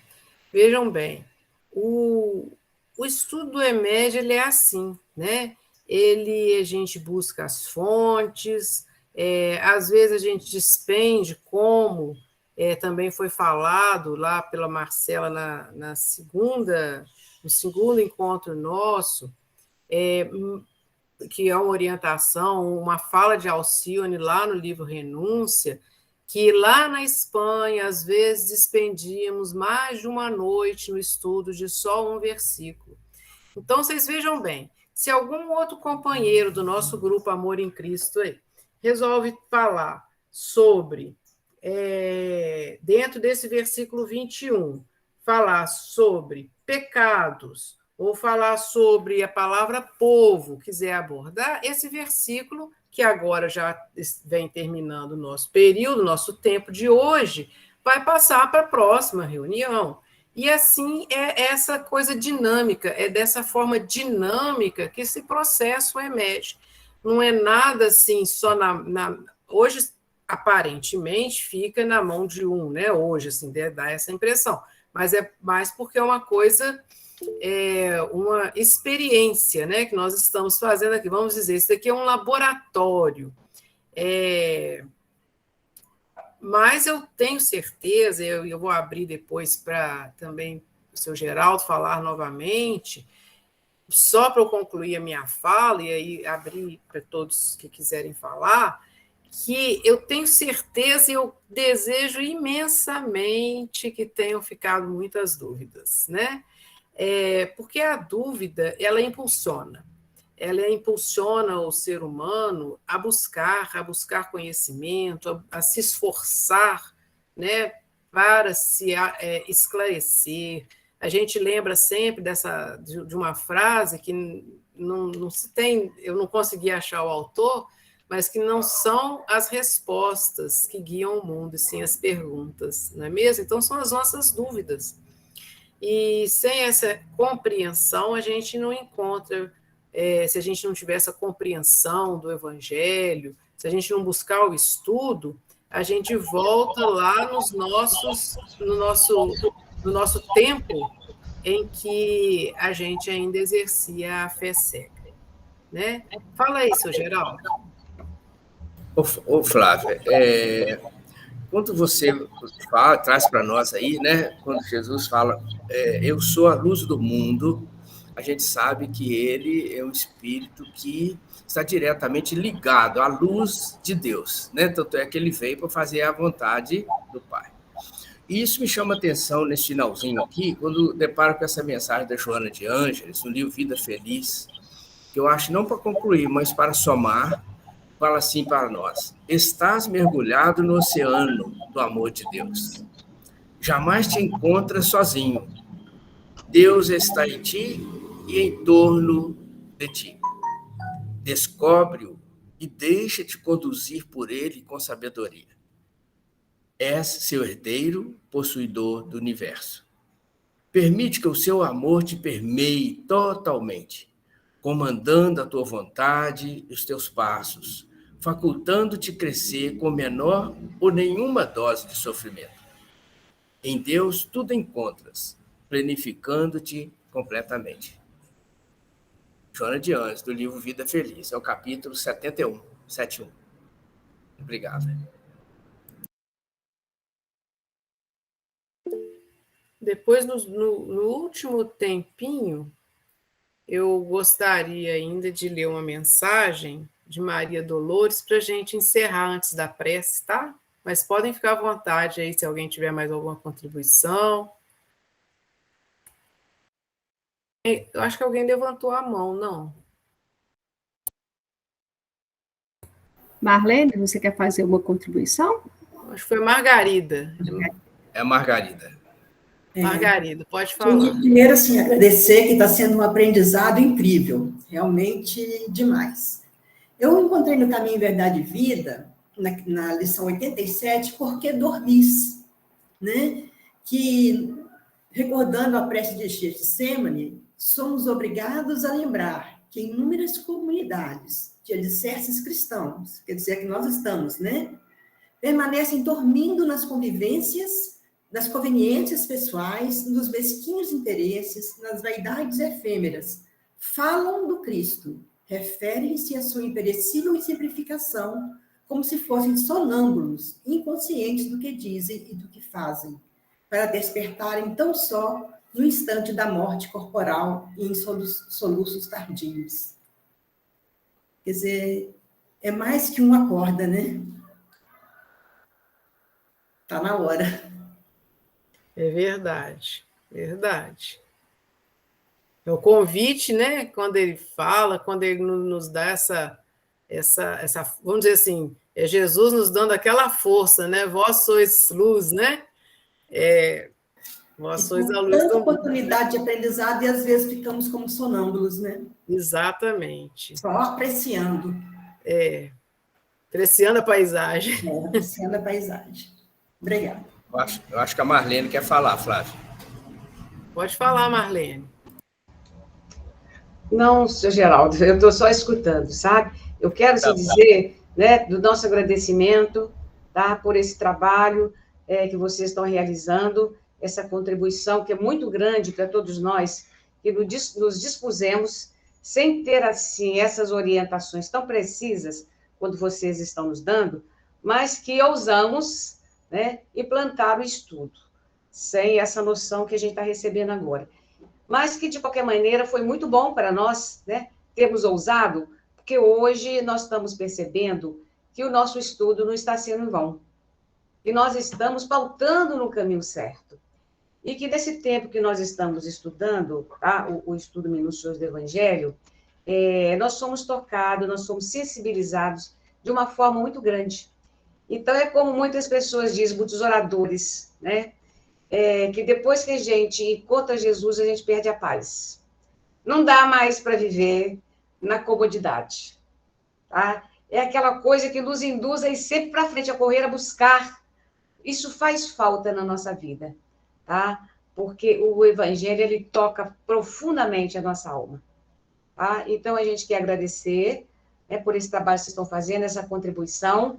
vejam bem, o estudo do EMED, ele é assim, né? A gente busca as fontes, às vezes a gente despende, como também foi falado lá pela Marcela no segundo encontro nosso, que é uma orientação, uma fala de Alcione lá no livro Renúncia, que lá na Espanha, às vezes, despendíamos mais de uma noite no estudo de só um versículo. Então, vocês vejam bem, se algum outro companheiro do nosso grupo Amor em Cristo aí, resolve falar sobre, dentro desse versículo 21, falar sobre pecados, ou falar sobre a palavra povo, quiser abordar, esse versículo, que agora já vem terminando o nosso período, nosso tempo de hoje, vai passar para a próxima reunião. E assim é essa coisa dinâmica, é dessa forma dinâmica que esse processo emerge. Não é nada assim só hoje, aparentemente, fica na mão de um, né? Hoje, assim, dá essa impressão. Mas é mais porque é uma coisa... uma experiência, né, que nós estamos fazendo aqui. Vamos dizer, isso aqui é um laboratório. Mas eu tenho certeza, eu vou abrir depois para também o seu Geraldo falar novamente, só para eu concluir a minha fala, e aí abrir para todos que quiserem falar, que eu tenho certeza e eu desejo imensamente que tenham ficado muitas dúvidas, né? Porque a dúvida, ela impulsiona o ser humano a buscar conhecimento, a se esforçar, né, para se esclarecer. A gente lembra sempre de uma frase que não se tem, eu não consegui achar o autor, mas que não são as respostas que guiam o mundo, e sim as perguntas, não é mesmo? Então, são as nossas dúvidas. E sem essa compreensão, a gente não encontra, se a gente não tiver essa compreensão do Evangelho, se a gente não buscar o estudo, a gente volta lá no nosso tempo em que a gente ainda exercia a fé cega, né? Fala aí, seu Geraldo. Ô Flávia, quando você traz para nós aí, né, quando Jesus fala, eu sou a luz do mundo, a gente sabe que ele é um espírito que está diretamente ligado à luz de Deus, né? Tanto é que ele veio para fazer a vontade do Pai. E isso me chama a atenção nesse finalzinho aqui, quando deparo com essa mensagem da Joana de Ângeles, no livro Vida Feliz, que eu acho não para concluir, mas para somar. Fala assim para nós: estás mergulhado no oceano do amor de Deus. Jamais te encontras sozinho. Deus está em ti e em torno de ti. Descobre-o e deixa-te conduzir por ele com sabedoria. És seu herdeiro, possuidor do universo. Permite que o seu amor te permeie totalmente, comandando a tua vontade e os teus passos, facultando-te crescer com menor ou nenhuma dose de sofrimento. Em Deus tudo encontras, planificando-te completamente. Joana de Anjos, do livro Vida Feliz, é o capítulo 71. Obrigado. Depois, no último tempinho, eu gostaria ainda de ler uma mensagem de Maria Dolores para a gente encerrar antes da prece, tá? Mas podem ficar à vontade aí se alguém tiver mais alguma contribuição. Eu acho que alguém levantou a mão, não? Marlene, você quer fazer uma contribuição? Acho que foi Margarida. É a Margarida. Margarida, pode falar. Primeiro, assim, agradecer que está sendo um aprendizado incrível, realmente demais. Eu encontrei no Caminho Verdade e Vida, na lição 87, porque dormis, né? Que, recordando a prece de Getsemane, somos obrigados a lembrar que em inúmeras comunidades de alicerces cristãos, quer dizer que nós estamos, né? Permanecem dormindo nas convivências, nas conveniências pessoais, nos mesquinhos interesses, nas vaidades efêmeras. Falam do Cristo, referem-se à sua imperecível simplificação, como se fossem sonâmbulos, inconscientes do que dizem e do que fazem, para despertarem tão só no instante da morte corporal e em soluços tardios. Quer dizer, é mais que uma corda, né? Está na hora. É verdade, verdade. É o convite, né? Quando ele fala, quando ele nos dá essa vamos dizer assim, é Jesus nos dando aquela força, né? Vós sois luz, né? Vós sois a luz tanta do mundo. Oportunidade de aprendizado e às vezes ficamos como sonâmbulos, né? Exatamente. Só apreciando. Apreciando a paisagem. Apreciando a paisagem. Obrigada. Eu acho que a Marlene quer falar, Flávia. Pode falar, Marlene. Não, seu Geraldo, eu estou só escutando, sabe? Eu quero dizer, né, do nosso agradecimento, tá, por esse trabalho que vocês estão realizando, essa contribuição que é muito grande para todos nós, que nos dispusemos, sem ter, assim, essas orientações tão precisas quando vocês estão nos dando, mas que ousamos, né, implantar o estudo, sem essa noção que a gente está recebendo agora. Mas que, de qualquer maneira, foi muito bom para nós, né, termos ousado, porque hoje nós estamos percebendo que o nosso estudo não está sendo em vão, que nós estamos pautando no caminho certo, e que nesse tempo que nós estamos estudando, tá, o estudo minucioso do Evangelho, nós somos tocados, nós somos sensibilizados de uma forma muito grande. Então, é como muitas pessoas dizem, muitos oradores, né, que depois que a gente encontra Jesus, a gente perde a paz. Não dá mais para viver na comodidade. Tá? É aquela coisa que nos induz a ir sempre para frente, a correr, a buscar. Isso faz falta na nossa vida, tá? Porque o Evangelho, ele toca profundamente a nossa alma. Tá? Então, a gente quer agradecer, né, por esse trabalho que vocês estão fazendo, essa contribuição,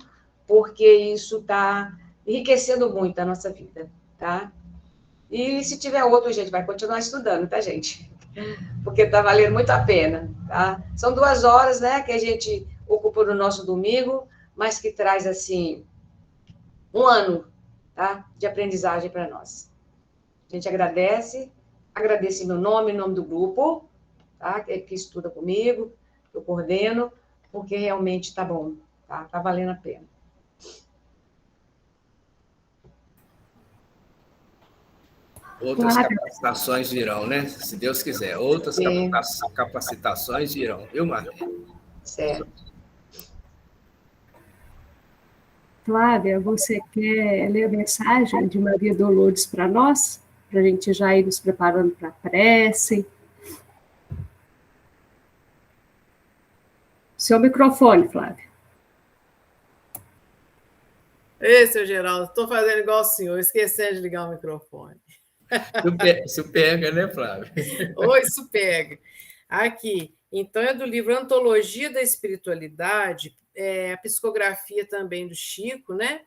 porque isso está enriquecendo muito a nossa vida, tá? E se tiver outro, a gente vai continuar estudando, tá, gente? Porque está valendo muito a pena, tá? São 2 horas, né, que a gente ocupa no nosso domingo, mas que traz, assim, 1 ano, tá, de aprendizagem para nós. A gente agradece em meu nome, em nome do grupo, tá, que estuda comigo, que eu coordeno, porque realmente está bom, tá? Está valendo a pena. Outras capacitações virão, né? Se Deus quiser. Outras capacitações virão. Viu, Marlene? Certo. Flávia, você quer ler a mensagem de Maria Dolores para nós? Para a gente já ir nos preparando para a prece. Seu microfone, Flávia. Ei, seu Geraldo, estou fazendo igual o senhor, esquecendo de ligar o microfone. Isso pega, né, Flávia? Ou isso pega. Aqui, então é do livro Antologia da Espiritualidade, a psicografia também do Chico, né?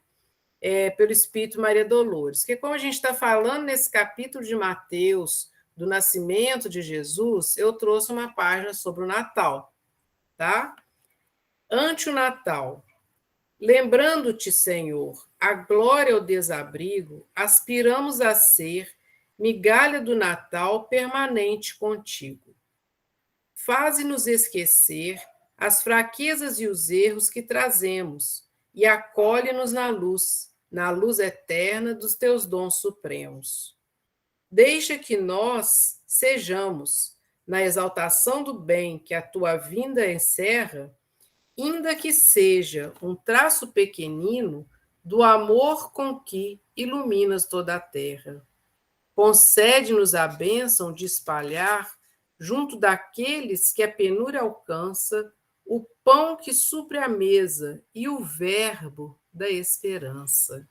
Pelo Espírito Maria Dolores. Que como a gente está falando nesse capítulo de Mateus, do nascimento de Jesus, eu trouxe uma página sobre o Natal, tá? Ante o Natal. Lembrando-te, Senhor, a glória ao desabrigo, aspiramos a ser migalha do Natal permanente contigo. Faze-nos esquecer as fraquezas e os erros que trazemos e acolhe-nos na luz eterna dos teus dons supremos. Deixa que nós sejamos, na exaltação do bem que a tua vinda encerra, ainda que seja um traço pequenino do amor com que iluminas toda a terra. Concede-nos a bênção de espalhar, junto daqueles que a penúria alcança, o pão que supre a mesa e o verbo da esperança.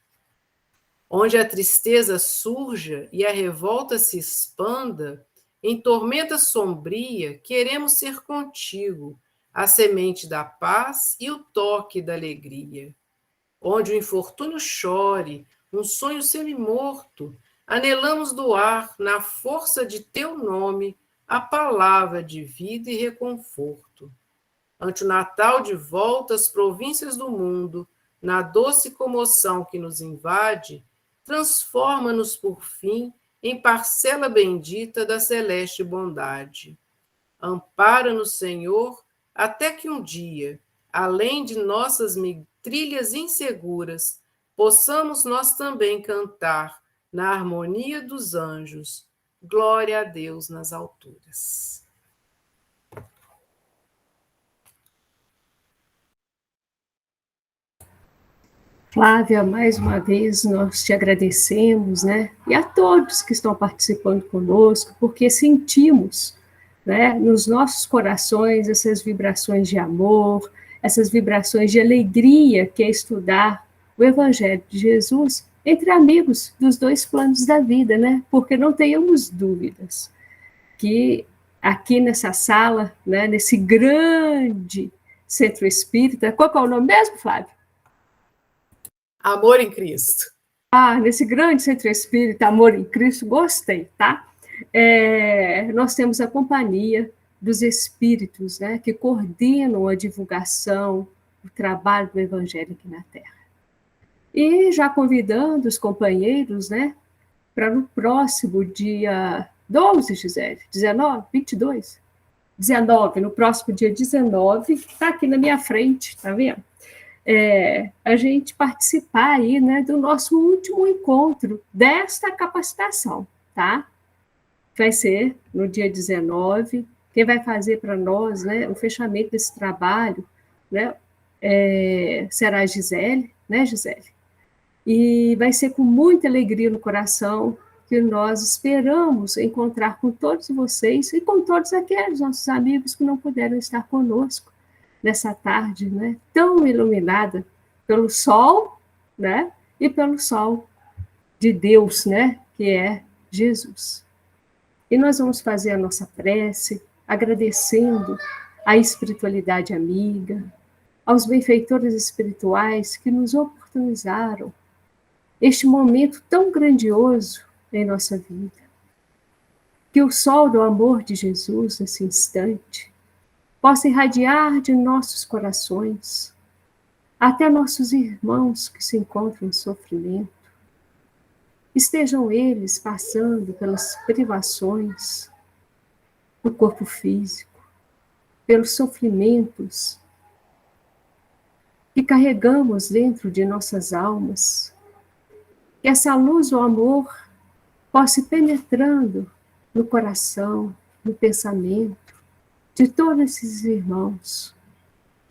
Onde a tristeza surja e a revolta se expanda, em tormenta sombria, queremos ser contigo, a semente da paz e o toque da alegria. Onde o infortúnio chore, um sonho semi-morto, anelamos doar, na força de teu nome, a palavra de vida e reconforto. Ante o Natal de volta às províncias do mundo, na doce comoção que nos invade, transforma-nos por fim em parcela bendita da celeste bondade. Ampara-nos, Senhor, até que um dia, além de nossas trilhas inseguras, possamos nós também cantar na harmonia dos anjos. Glória a Deus nas alturas. Flávia, mais uma vez nós te agradecemos, né? E a todos que estão participando conosco, porque sentimos, né, nos nossos corações essas vibrações de amor, essas vibrações de alegria que é estudar o Evangelho de Jesus entre amigos dos dois planos da vida, né? Porque não tenhamos dúvidas que aqui nessa sala, né, nesse grande centro espírita, qual é o nome mesmo, Flávio? Amor em Cristo. Nesse grande centro espírita, Amor em Cristo, gostei, tá? Nós temos a companhia dos espíritos, né, que coordenam a divulgação, o trabalho do Evangelho aqui na Terra. E já convidando os companheiros, né, para no próximo dia 12, Gisele, 19, 22? 19, no próximo dia 19, está aqui na minha frente, tá vendo? A gente participar aí, né, do nosso último encontro desta capacitação, tá? Vai ser no dia 19, quem vai fazer para nós, né, o fechamento desse trabalho, né, será a Gisele, né, Gisele? E vai ser com muita alegria no coração que nós esperamos encontrar com todos vocês e com todos aqueles nossos amigos que não puderam estar conosco nessa tarde, né, tão iluminada pelo sol, né, e pelo sol de Deus, né, que é Jesus. E nós vamos fazer a nossa prece, agradecendo à espiritualidade amiga, aos benfeitores espirituais que nos oportunizaram este momento tão grandioso em nossa vida. Que o sol do amor de Jesus, nesse instante, possa irradiar de nossos corações até nossos irmãos que se encontram em sofrimento. Estejam eles passando pelas privações do corpo físico, pelos sofrimentos que carregamos dentro de nossas almas. Que essa luz do amor possa ir penetrando no coração, no pensamento de todos esses irmãos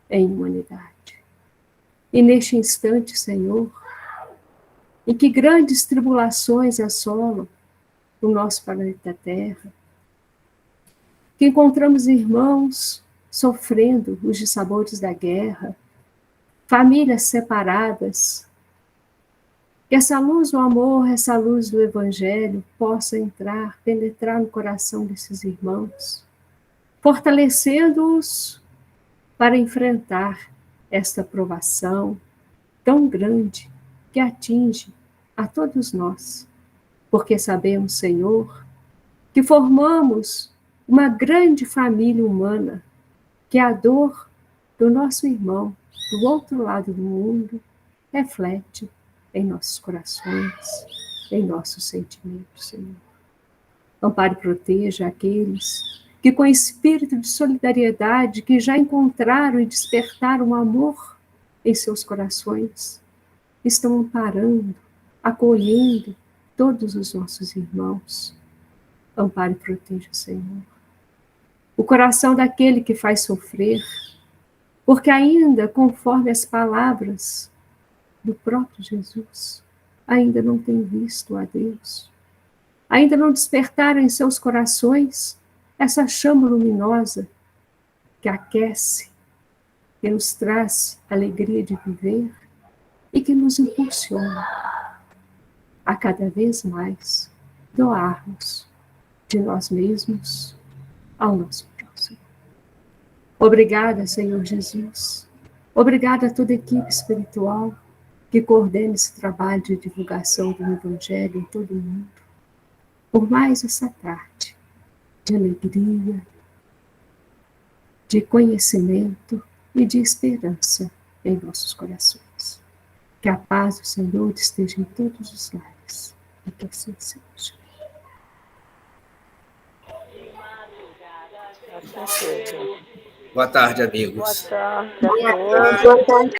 em humanidade. E neste instante, Senhor, em que grandes tribulações assolam o nosso planeta Terra, que encontramos irmãos sofrendo os dissabores da guerra, famílias separadas, Que essa luz do amor, essa luz do Evangelho possa entrar, penetrar no coração desses irmãos, fortalecendo-os para enfrentar esta provação tão grande que atinge a todos nós. Porque sabemos, Senhor, que formamos uma grande família humana, que a dor do nosso irmão do outro lado do mundo reflete em nossos corações, em nossos sentimentos, Senhor. Ampare e proteja aqueles que, com espírito de solidariedade, que já encontraram e despertaram amor em seus corações, estão amparando, acolhendo todos os nossos irmãos. Ampare e proteja, Senhor. O coração daquele que faz sofrer, porque ainda, conforme as palavras do próprio Jesus, ainda não tem visto a Deus. Ainda não despertaram em seus corações essa chama luminosa que aquece, que nos traz alegria de viver e que nos impulsiona a cada vez mais doarmos de nós mesmos ao nosso próximo. Obrigada, Senhor Jesus. Obrigada a toda a equipe espiritual que coordena esse trabalho de divulgação do Evangelho em todo o mundo. Por mais essa tarde de alegria, de conhecimento e de esperança em nossos corações. Que a paz do Senhor esteja em todos os lares e que assim seja. Boa tarde, amigos. Boa tarde a todos.